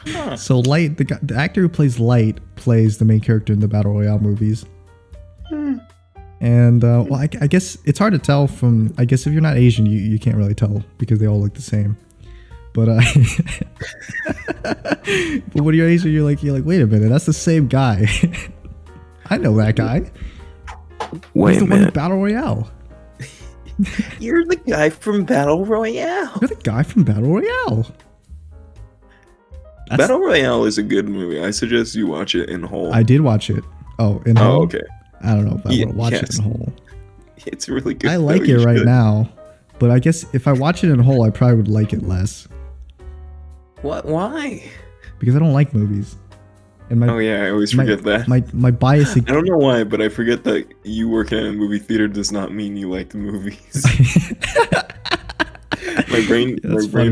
S2: Huh.
S1: So Light, the actor who plays Light plays the main character in the Battle Royale movies. And well, I guess it's hard to tell from. I guess if you're not Asian, you can't really tell because they all look the same. But but when you're Asian, you're like, wait a minute, that's the same guy. I know that guy.
S2: Wait
S1: He's the
S2: a
S1: one in
S2: minute.
S1: Battle Royale.
S2: You're the guy from Battle Royale.
S1: You're the guy from Battle Royale.
S2: Battle Royale is a good movie. I suggest you watch it in whole.
S1: I did watch it. Oh, in whole?
S2: Oh, okay.
S1: I don't know if I want to watch it in whole.
S2: It's really good.
S1: I like it right now, but I guess if I watch it in whole, I probably would like it less.
S2: What? Why?
S1: Because I don't like movies. And
S2: oh yeah, I always forget that.
S1: My bias.
S2: I don't know why, but I forget that you work in a movie theater does not mean you like the movies. my brain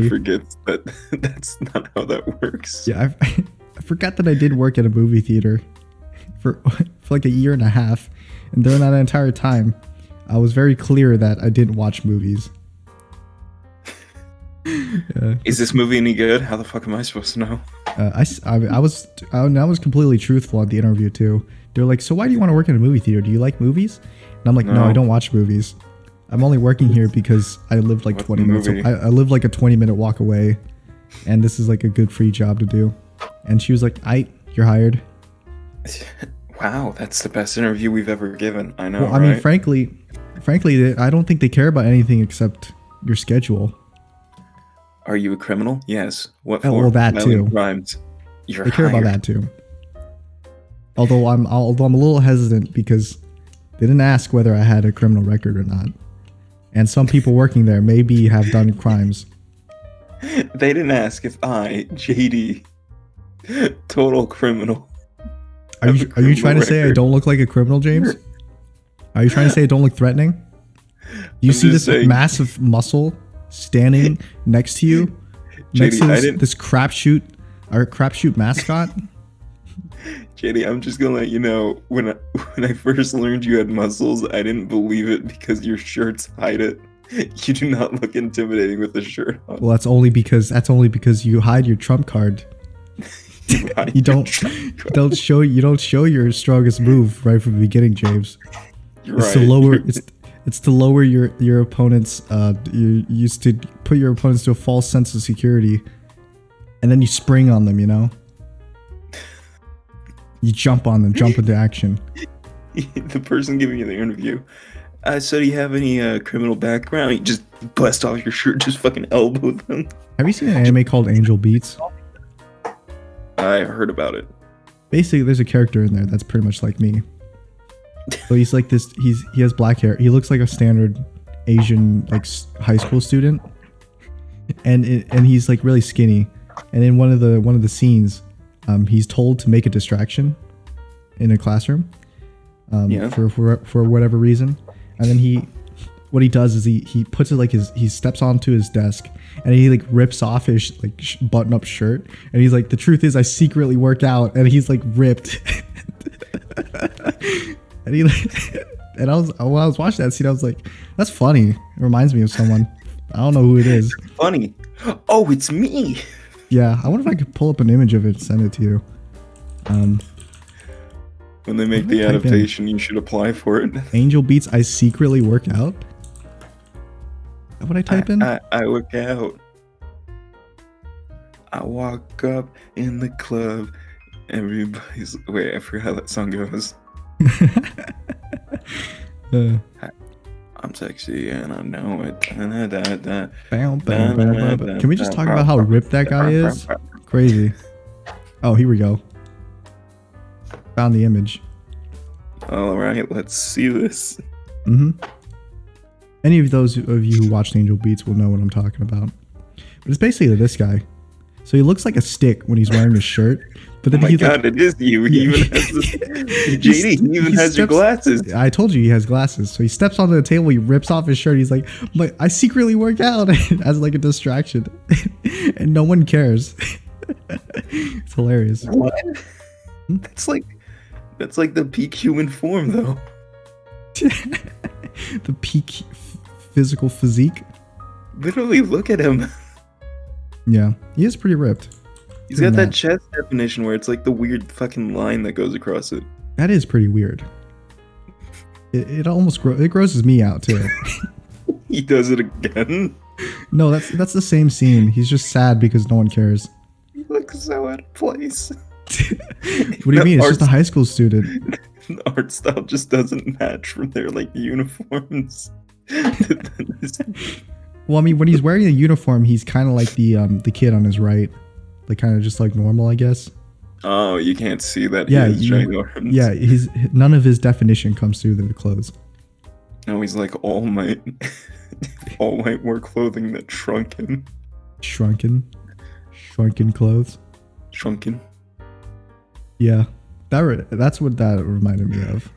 S2: forgets that that's not how that works.
S1: Yeah, I forgot that I did work at a movie theater for like a year and a half, and during that entire time, I was very clear that I didn't watch movies.
S2: Is this movie any good? How the fuck am I supposed to know?
S1: I was completely truthful at the interview too. They're like, so why do you want to work in a movie theater? Do you like movies? And I'm like, no, I don't watch movies. I'm only working here because I lived like 20 minutes. I live like a 20-minute walk away, and this is like a good free job to do. And she was like, you're hired.
S2: Wow, that's the best interview we've ever given. I know.
S1: Well, I mean, frankly, I don't think they care about anything except your schedule.
S2: Are you a criminal? Yes. What for?
S1: Well, that too.
S2: Crimes.
S1: They care about that too. Although I'm a little hesitant because they didn't ask whether I had a criminal record or not, and some people working there maybe have done crimes.
S2: They didn't ask if I, JD, total criminal.
S1: Are you trying to say I don't look like a criminal, James? Are you trying to say I don't look threatening? You see this massive muscle standing next to you, next to this crapshoot mascot?
S2: JD, I'm just gonna let you know, when I first learned you had muscles, I didn't believe it because your shirts hide it. You do not look intimidating with the shirt on.
S1: Well, that's only because you hide your trump card. You don't show your strongest move right from the beginning, James. It's right. It's to lower your opponent's. You used to put your opponents to a false sense of security, and then you spring on them. You know, you jump on them, jump into action.
S2: The person giving you the interview. So do you have any criminal background? You just bust off your shirt, just fucking elbow them.
S1: Have you seen an anime called Angel Beats?
S2: I heard about it.
S1: Basically, there's a character in there that's pretty much like me. So he's like this. He has black hair. He looks like a standard Asian like high school student, and he's like really skinny. And in one of the scenes, he's told to make a distraction in a classroom, for whatever reason. And then what he does is he puts it like he steps onto his desk and he like rips off his like button up shirt, and he's like, the truth is I secretly work out, and he's like ripped. And when I was watching that scene, I was like, that's funny. It reminds me of someone. I don't know who it is.
S2: Funny. Oh, it's me.
S1: Yeah, I wonder if I could pull up an image of it and send it to you.
S2: When they make the adaptation, you should apply for it.
S1: Angel Beats, I secretly work out. Is that what I type in?
S2: I work out. I walk up in the club. Everybody's... Wait, I forgot how that song goes. I'm sexy and I know it.
S1: Can we just talk about how ripped that guy is? Crazy. Oh, here we go. Found the image.
S2: All right, let's see this.
S1: Any of those of you who watched Angel Beats will know what I'm talking about. But it's basically this guy. So he looks like a stick when he's wearing his shirt. But then
S2: it is you. He even has this. JD, he even has your glasses.
S1: I told you he has glasses. So he steps onto the table, he rips off his shirt. He's like, I secretly work out as like a distraction. And no one cares. It's hilarious.
S2: What? That's like the peak human form, though.
S1: The peak physical physique.
S2: Literally, look at him.
S1: Yeah, he is pretty ripped.
S2: He's got that chest definition where it's like the weird fucking line that goes across it.
S1: That is pretty weird. It almost grosses me out too.
S2: He does it again?
S1: No, that's the same scene. He's just sad because no one cares.
S2: He looks so out of place.
S1: What do you mean? It's just a high school student.
S2: The art style just doesn't match from their like uniforms.
S1: Well, I mean, when he's wearing a uniform, he's kind of like the kid on his right, like kind of just like normal, I guess.
S2: Oh, you can't see that.
S1: Yeah,
S2: he has giant arms.
S1: yeah. None of his definition comes through the clothes.
S2: No, he's like all white work clothing that shrunk him.
S1: Shrunken clothes.
S2: Shrunken.
S1: Yeah, that's what that reminded me of.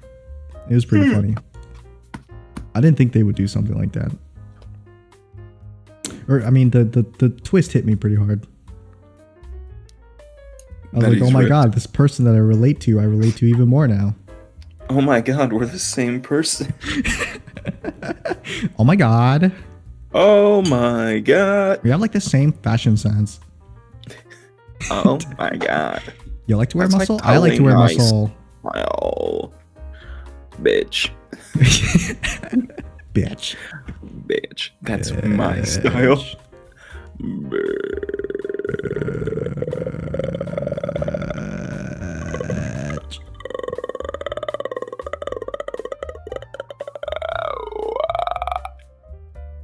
S1: It was pretty funny. I didn't think they would do something like that. Or I mean, the twist hit me pretty hard. I was like, oh my god, this person that I relate to even more now.
S2: Oh my god, we're the same person.
S1: Oh my god.
S2: Oh my god.
S1: We have like the same fashion sense.
S2: Oh my god.
S1: You like to wear muscle? I like to wear muscle.
S2: Wow. Bitch.
S1: Bitch.
S2: Bitch. That's my style.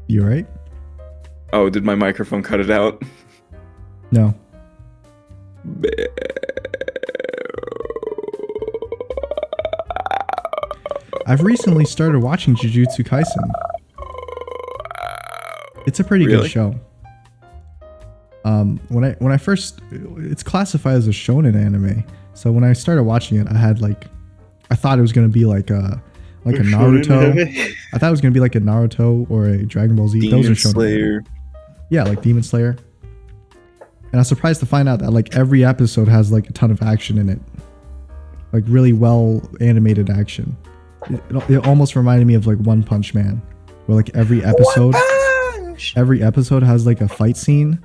S1: You alright?
S2: Oh, did my microphone cut it out?
S1: No. I've recently started watching Jujutsu Kaisen. It's a pretty good show. When I first, it's classified as a shonen anime. So when I started watching it, I thought it was gonna be like a Naruto. I thought it was gonna be like a Naruto or a Dragon Ball Z.
S2: Demon
S1: Those are shonen.
S2: Slayer.
S1: Yeah, like Demon Slayer. And I was surprised to find out that like every episode has like a ton of action in it, like really well animated action. It almost reminded me of like One Punch Man, where like every episode has like a fight scene.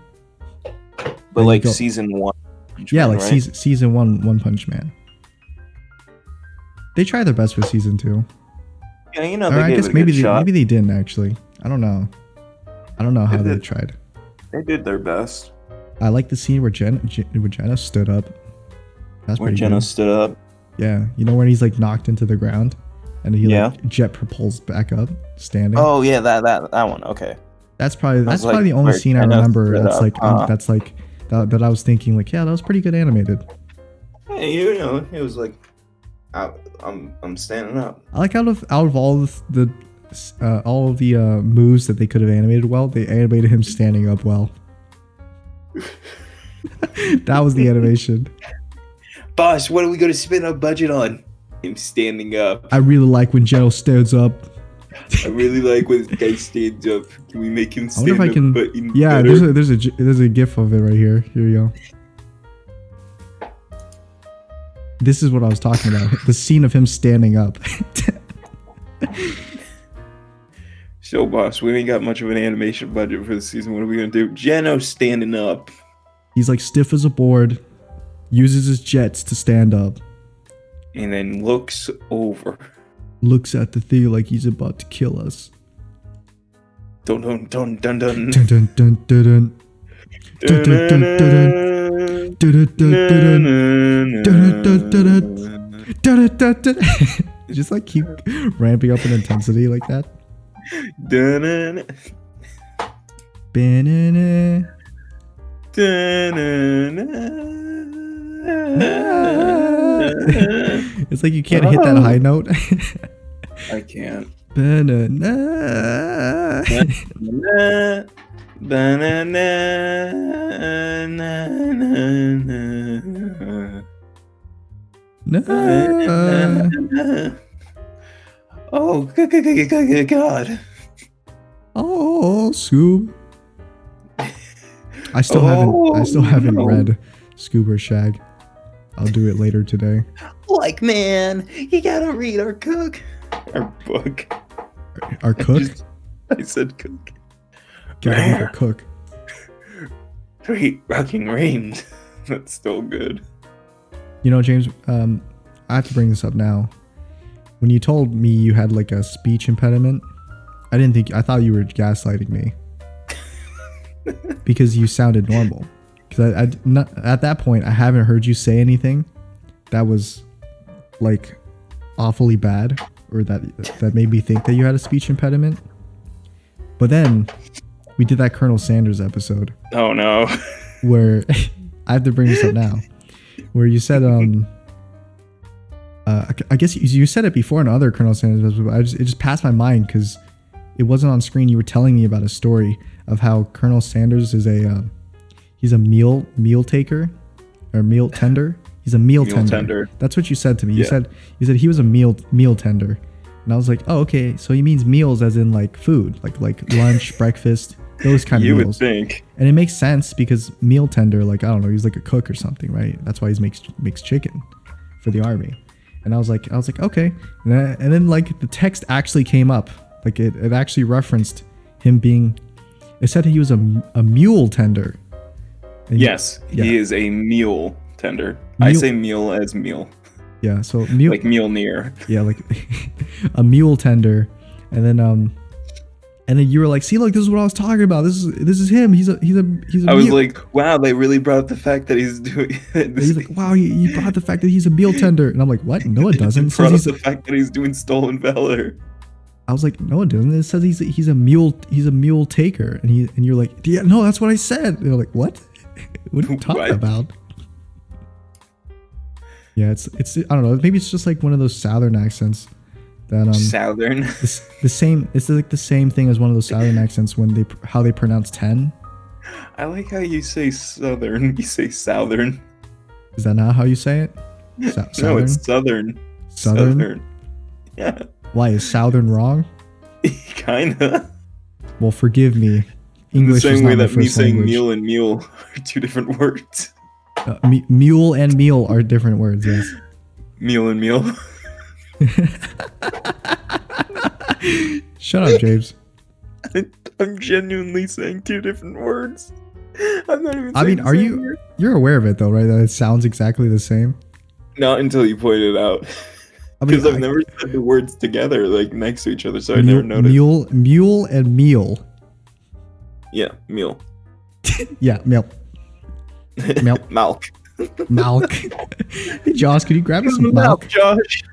S2: But like season 1.
S1: Yeah, like right? season 1 One Punch Man. They tried their best with season 2.
S2: Yeah, you know,
S1: I guess maybe they didn't actually. I don't know how they tried.
S2: They did their best.
S1: I like the scene where Jenna stood up. That's
S2: where Jenna stood up.
S1: Yeah, you know when he's like knocked into the ground, and he like jet propels back up, standing.
S2: Oh yeah, that one. Okay.
S1: That's probably the only scene I remember that I was thinking like, yeah, that was pretty good animated.
S2: Hey, you know, it was like, I'm standing up.
S1: I like out of all of the moves that they could have animated well, they animated him standing up well. That was the animation.
S2: Boss, what are we going to spend our budget on? Him standing up.
S1: I really like when Geno stands up.
S2: I really like when this guy stands up. Can we make him stand up?
S1: Yeah, better? there's a gif of it right here. Here you go. This is what I was talking about. The scene of him standing up.
S2: So, boss, we ain't got much of an animation budget for the season. What are we gonna do? Geno standing up.
S1: He's like stiff as a board. Uses his jets to stand up.
S2: And then looks over.
S1: Looks at the thing like he's about to kill us.
S2: Dun dun dun dun dun.
S1: Dun dun dun dun dun. Dun dun dun dun dun dun dun. Just like keep ramping up in intensity like that.
S2: Dun
S1: dun It's like you can't hit that high note.
S2: I can't. Oh God.
S1: Oh, Scoob. I still haven't read Scoob or Shag. I'll do it later today.
S2: Like, man, you gotta read our book.
S1: Our cook?
S2: I said cook.
S1: Gotta read our cook.
S2: 3 rocking reams. That's still good.
S1: You know, James, I have to bring this up now. When you told me you had like a speech impediment, I thought you were gaslighting me. Because you sounded normal. Because at that point, I haven't heard you say anything that was like awfully bad or that made me think that you had a speech impediment. But then we did that Colonel Sanders episode.
S2: Oh no.
S1: Where I have to bring this up now. Where you said I guess you said it before in other Colonel Sanders episodes, but it just passed my mind because it wasn't on screen. You were telling me about a story of how Colonel Sanders is he's a meal taker or meal tender. He's a meal tender. That's what you said to me.
S2: Yeah.
S1: You said he was a meal tender. And I was like, oh, okay. So he means meals as in like food, like lunch, breakfast, those kind of meals. You would think. And it makes sense because meal tender, like, I don't know, he's like a cook or something, right? That's why he makes chicken for the army. And I was like, okay. And then like the text actually came up. Like it actually referenced him being, it said he was a mule tender. And
S2: yes, he is a mule tender. I say meal as meal.
S1: Yeah, so mule,
S2: like Mjolnir.
S1: Yeah, like a mule tender, and then you were like, "See, look, this is what I was talking about. This is him. He's a."
S2: I was like, "Wow, they really brought up the fact that he's doing."
S1: He's like, "Wow, he brought the fact that he's a mule tender," and I'm like, "What? No, it doesn't."
S2: It brought up the fact that he's doing stolen valor.
S1: I was like, "No, it doesn't. It says he's a mule taker," and you're like, "Yeah, no, that's what I said." And you're like, "What? What are you talking about?" Yeah, it's I don't know. Maybe it's just like one of those Southern accents that
S2: Southern.
S1: the same. It's like the same thing as one of those Southern accents when how they pronounce 10.
S2: I like how you say Southern. You say Southern.
S1: Is that not how you say it?
S2: No, it's Southern.
S1: Southern.
S2: Yeah.
S1: Why is Southern wrong?
S2: Kinda.
S1: Well, forgive me. English
S2: the same
S1: is not
S2: way
S1: my
S2: that me
S1: first
S2: saying
S1: language.
S2: meal and meal are two different words.
S1: Mule and meal are different words, yes.
S2: Meal and meal.
S1: Shut up, James.
S2: I'm genuinely saying two different words. I'm not even saying
S1: are you? You're aware of it though, right? That it sounds exactly the same.
S2: Not until you pointed it out. Because I've never said the words together like next to each other, so I never noticed.
S1: Mule and meal.
S2: Yeah, meal.
S1: Yeah, meal.
S2: Milk.
S1: Milk. Hey, Josh, could you grab me some milk?
S2: Josh.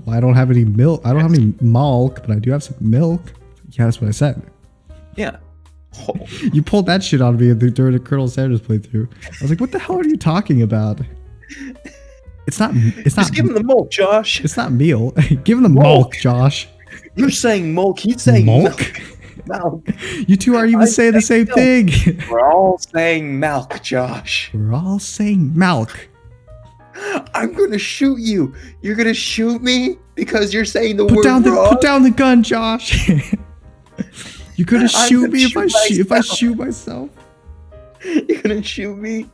S1: Well, I don't have any milk. I don't have any milk, but I do have some milk. Yeah, that's what I said.
S2: Yeah. Oh.
S1: You pulled that shit on me during the Colonel Sanders playthrough. I was like, what the hell are you talking about? It's not.
S2: Just give him the milk, Josh.
S1: It's not meal. Give him the milk, Josh.
S2: You're saying milk. He's saying milk. Milk.
S1: You two aren't even saying the same thing.
S2: We're all saying milk, Josh.
S1: We're all saying milk.
S2: I'm gonna shoot you. You're gonna shoot me because you're saying the word wrong.
S1: Put down the gun, Josh. You're gonna shoot me if I shoot myself.
S2: You're gonna shoot me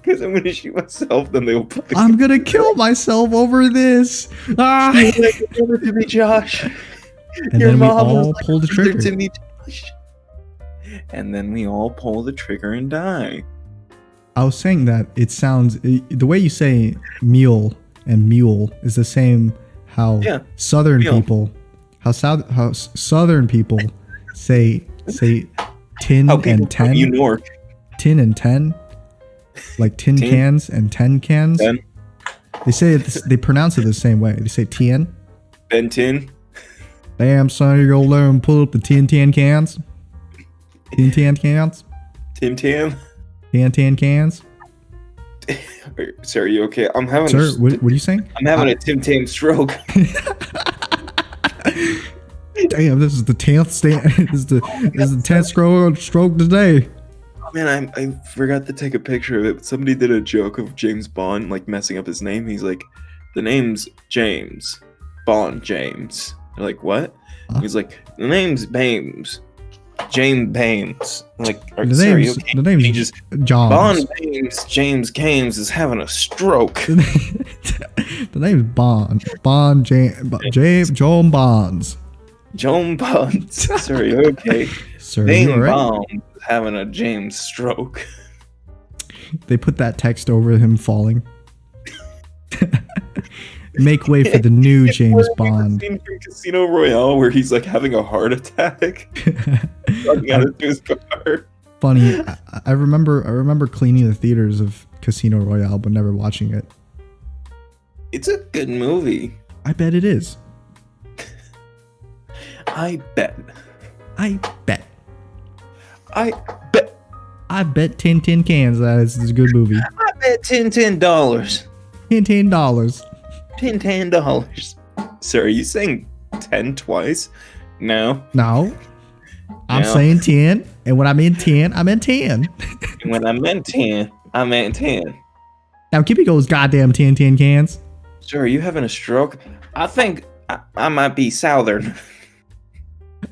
S2: because I'm gonna shoot myself. Then they'll.
S1: I'm gonna kill myself over this. Ah!
S2: To me, Josh.
S1: And then we all pull the trigger.
S2: To me, Josh. And then we all pull the trigger and die.
S1: I was saying that it sounds the way you say meal and mule is the same. How Southern people say tin and 10.
S2: New York.
S1: Tin and 10, like tin cans and 10 cans.
S2: 10.
S1: They say they pronounce it the same way. They say tin.
S2: Ben tin.
S1: Damn, son, you're gonna learn and pull up the tin cans. Tin cans.
S2: Tim Tam.
S1: Tin cans.
S2: Sir, are you okay? I'm having.
S1: Sir, what are you saying?
S2: I'm having a Tim Tam stroke.
S1: Damn, this is the 10th this is the 10th stroke today.
S2: Oh man, I forgot to take a picture of it. Somebody did a joke of James Bond like messing up his name. He's like, the name's James Bond James. They're like, what? He's like, the name's Bames. James Bames. I'm like,
S1: the name's
S2: just
S1: John.
S2: Bond Bames. James Games is having a stroke.
S1: The name's Bond. James Joan Bonds.
S2: Joan Bonds. Sir, you okay?
S1: Sir,
S2: James
S1: you right?
S2: Bond is having a James stroke.
S1: They put that text over him falling. Make way for the new James Bond.
S2: Scene from Casino Royale where he's like having a heart attack. Running out of his car.
S1: Funny, I remember cleaning the theaters of Casino Royale, but never watching it.
S2: It's a good movie.
S1: I bet it is.
S2: I bet.
S1: I bet.
S2: I bet.
S1: I bet 10 cans that it's a good movie.
S2: I bet $10.
S1: $10.
S2: $10. Sir, are you saying 10 twice? No.
S1: No. I'm saying 10, and when I mean 10, I meant 10.
S2: When I meant 10, I meant 10.
S1: Now keep those goddamn 10 cans.
S2: Sir, are you having a stroke? I think I might be southern.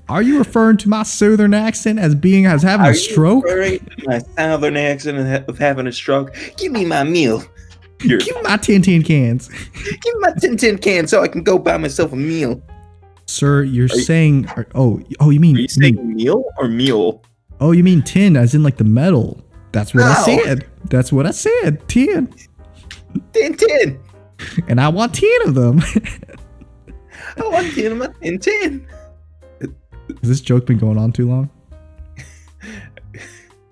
S1: Are you referring to my southern accent as having a stroke?
S2: Are you referring to my southern accent of having a stroke? Give me my meal.
S1: Give me my 10 cans.
S2: Give me my 10 cans so I can go buy myself a meal.
S1: Sir, you're saying... you mean...
S2: Are you saying meal or meal?
S1: Oh, you mean tin as in like the metal. That's what I said. That's what I said. 10.
S2: 10.
S1: And I want 10 of them.
S2: I want 10 of my 10.
S1: Has this joke been going on too long?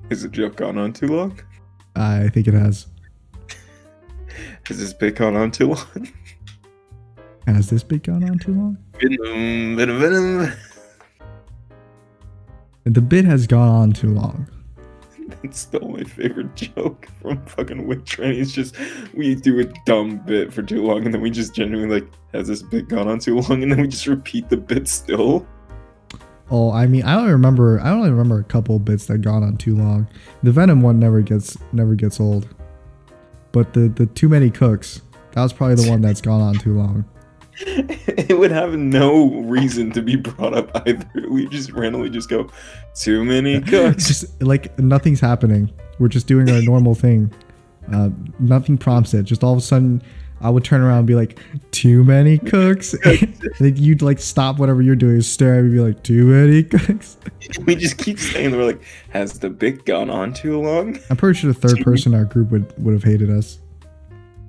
S2: Has the joke gone on too long?
S1: I think it has.
S2: Has this bit gone on too long?
S1: Has this bit gone on too long?
S2: Venom.
S1: The bit has gone on too long.
S2: That's still my favorite joke from fucking Weight Training. It's just we do a dumb bit for too long and then we just genuinely like, has this bit gone on too long? And then we just repeat the bit still.
S1: Oh, I mean, I only remember a couple bits that gone on too long. The Venom one never gets old. But the too many cooks, that was probably the one that's gone on too long.
S2: It would have no reason to be brought up either. We just randomly just go, too many cooks.
S1: Just like nothing's happening. We're just doing our normal thing. Nothing prompts it. Just all of a sudden, I would turn around and be like, too many cooks. Like you'd like stop whatever you're doing, stare at me, and be like, too many cooks.
S2: We just keep saying, we're like, has the bit gone on too long?
S1: I'm pretty sure the third person in our group would have hated us.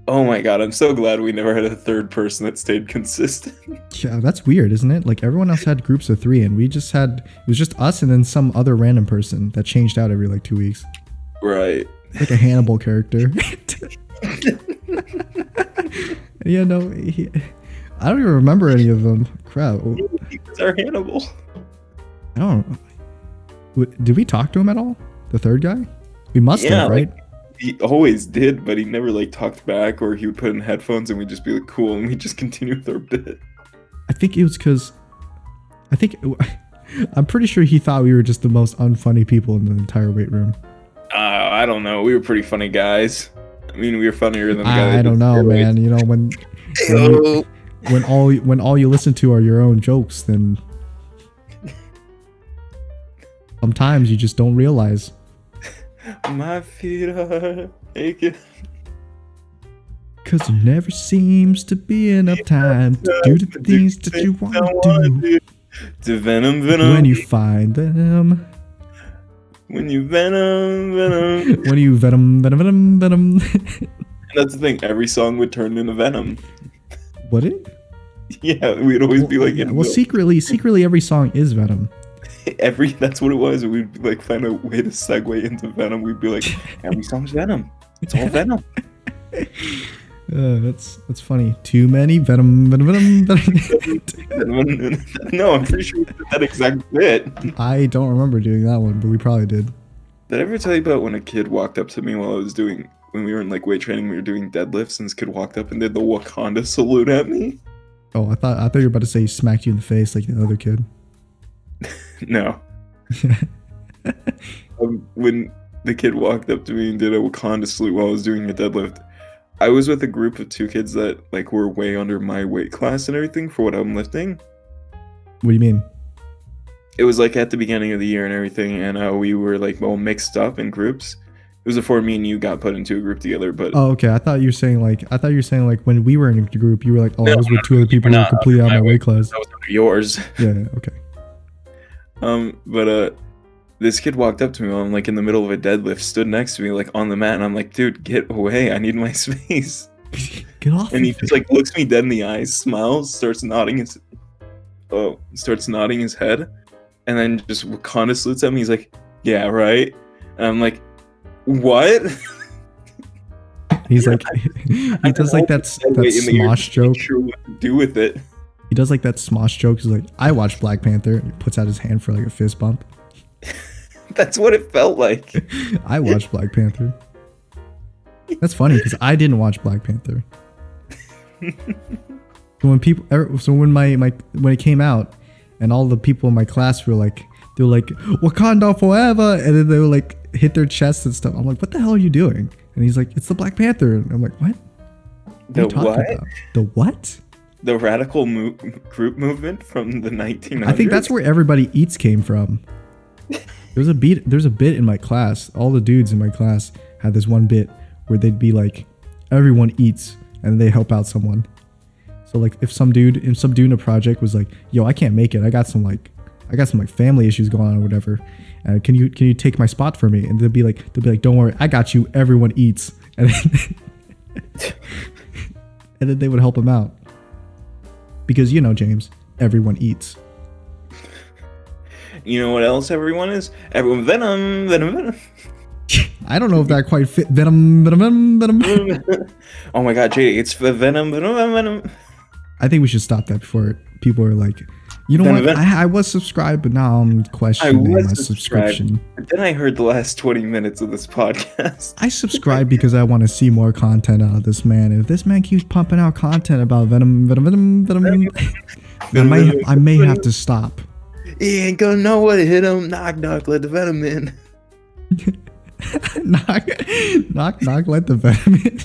S2: Oh my god, I'm so glad we never had a third person that stayed consistent.
S1: Yeah, that's weird, isn't it? Like everyone else had groups of 3 and we just had, it was just us and then some other random person that changed out every like 2 weeks.
S2: Right.
S1: Like a Hannibal character. Yeah, no, I don't even remember any of them. Crap.
S2: It's our Hannibal.
S1: I don't know. Did we talk to him at all? The third guy? We must have, right?
S2: Like, he always did, but he never like talked back, or he would put in headphones and we'd just be like, cool, and we'd just continue with our bit.
S1: I think it was because I'm pretty sure he thought we were just the most unfunny people in the entire weight room.
S2: I don't know. We were pretty funny guys. I mean, we were funnier than the guy.
S1: I don't know, man. You know, when all you listen to are your own jokes, then sometimes you just don't realize.
S2: My feet are aching.
S1: Cause there never seems to be enough time to do the things that you want to do.
S2: To venom.
S1: When you find them.
S2: When you venom.
S1: When you venom.
S2: And that's the thing. Every song would turn into Venom.
S1: Would it?
S2: Yeah, we'd always be like.
S1: Well, secretly, every song is Venom.
S2: That's what it was. We'd like find a way to segue into Venom. We'd be like, every song's Venom. It's all Venom.
S1: That's funny. Too many Venom.
S2: No, I'm pretty sure we did that exact bit.
S1: I don't remember doing that one, but we probably did.
S2: Did I ever tell you about when a kid walked up to me when we were in like weight training, we were doing deadlifts, and this kid walked up and did the Wakanda salute at me?
S1: Oh, I thought you were about to say he smacked you in the face like the other kid.
S2: No. When the kid walked up to me and did a Wakanda salute while I was doing a deadlift, I was with a group of 2 kids that like were way under my weight class and everything for what I'm lifting.
S1: What do you mean?
S2: It was like at the beginning of the year and everything, and we were like all mixed up in groups. It was before me and you got put into a group together, but
S1: okay. I thought you were saying like when we were in a group, you were like, oh, I was with 2 other people who were completely out of my weight class.
S2: That was under yours.
S1: Yeah. Okay.
S2: But this kid walked up to me while I'm like in the middle of a deadlift, stood next to me like on the mat, and I'm like, dude, get away! I need my space.
S1: Get off!
S2: And he just like looks me dead in the eyes, smiles, starts nodding his head, and then just Wakanda salutes at me. He's like, yeah, right. And I'm like, what?
S1: He's like, he does like that Smosh joke.
S2: Sure what to do with it.
S1: He does like that Smosh joke. He's like, I watched Black Panther. He puts out his hand for like a fist bump.
S2: That's what it felt like.
S1: I watched Black Panther. That's funny because I didn't watch Black Panther. So when when it came out, and all the people in my class were like, Wakanda forever, and then they were like hit their chests and stuff. I'm like, what the hell are you doing? And he's like, it's the Black Panther. And I'm like, what?
S2: The what?
S1: The what?
S2: The radical group movement from the 1900s.
S1: I think that's where everybody eats came from. There's a bit in my class. All the dudes in my class had this one bit where they'd be like, everyone eats, and they help out someone. So like if some dude in a project was like, yo, I can't make it. I got some family issues going on or whatever. Can you take my spot for me? And they'll be like, don't worry, I got you. Everyone eats. And then they would help him out. Because James, everyone eats.
S2: You know what else everyone is? Everyone Venom.
S1: I don't know if that quite fit. Venom.
S2: Oh my god, JD, it's Venom.
S1: I think we should stop that before people are like, you know what? I was subscribed, but now I'm questioning my subscription.
S2: But then I heard the last 20 minutes of this podcast.
S1: I subscribe because I want to see more content out of this man. And if this man keeps pumping out content about Venom, I may have to stop.
S2: He ain't gonna know what hit him. Knock, knock, let the Venom in.
S1: knock, let the Venom in.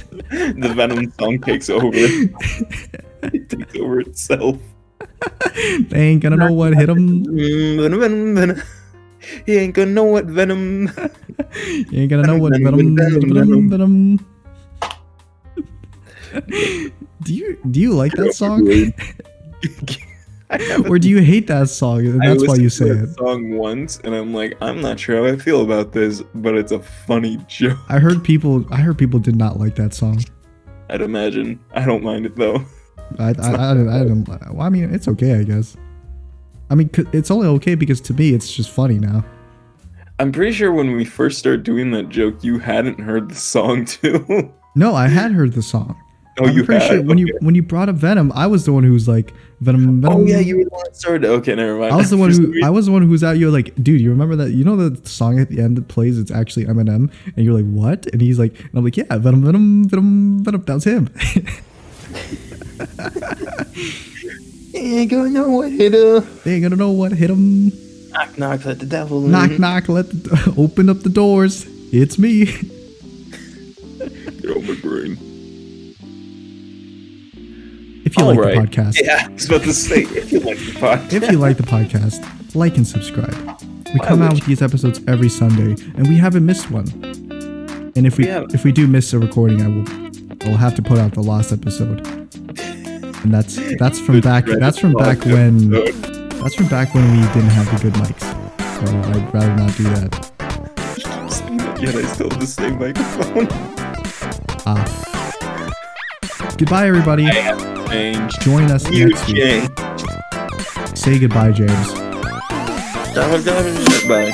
S2: The Venom song takes over. It takes over itself.
S1: They ain't gonna know what hit him.
S2: Venom. He ain't gonna know what Venom.
S1: He ain't gonna know what Venom. Do you like that song? Or do you hate that song and that's why you say it?
S2: Song once and I'm like, I'm not sure how I feel about this, but it's a funny joke.
S1: I heard people did not like that song.
S2: I'd imagine. I don't mind it though.
S1: I don't. Well, I mean, it's okay, I guess. I mean, it's only okay because to me, it's just funny now.
S2: I'm pretty sure when we first started doing that joke, you hadn't heard the song too.
S1: No, I had heard the song.
S2: Oh, I'm pretty sure
S1: when you brought up Venom, I was the one who was like Venom.
S2: Oh yeah, you were the one that started. Okay, never mind.
S1: I was the one who was out. You're like, dude, you remember that? You know the song at the end that plays? It's actually Eminem, and you're like, what? And he's like, and I'm like, yeah, Venom. That was him.
S2: He ain't gonna know what hit him.
S1: They ain't gonna know what hit him.
S2: Knock, knock, let the devil in.
S1: Knock, knock, open up the doors. It's me.
S2: Get on my brain.
S1: If you like the podcast.
S2: Yeah, I was about to say, if you like the podcast.
S1: If you like the podcast, like and subscribe. We come out with these episodes every Sunday, and we haven't missed one. And if we do miss a recording, I will have to put out the last episode. And that's from back when we didn't have the good mics. So I'd rather not do that.
S2: Yet I still have the same microphone.
S1: Goodbye, everybody.
S2: I have changed.
S1: Join us next week. Say goodbye, James.
S2: Bye.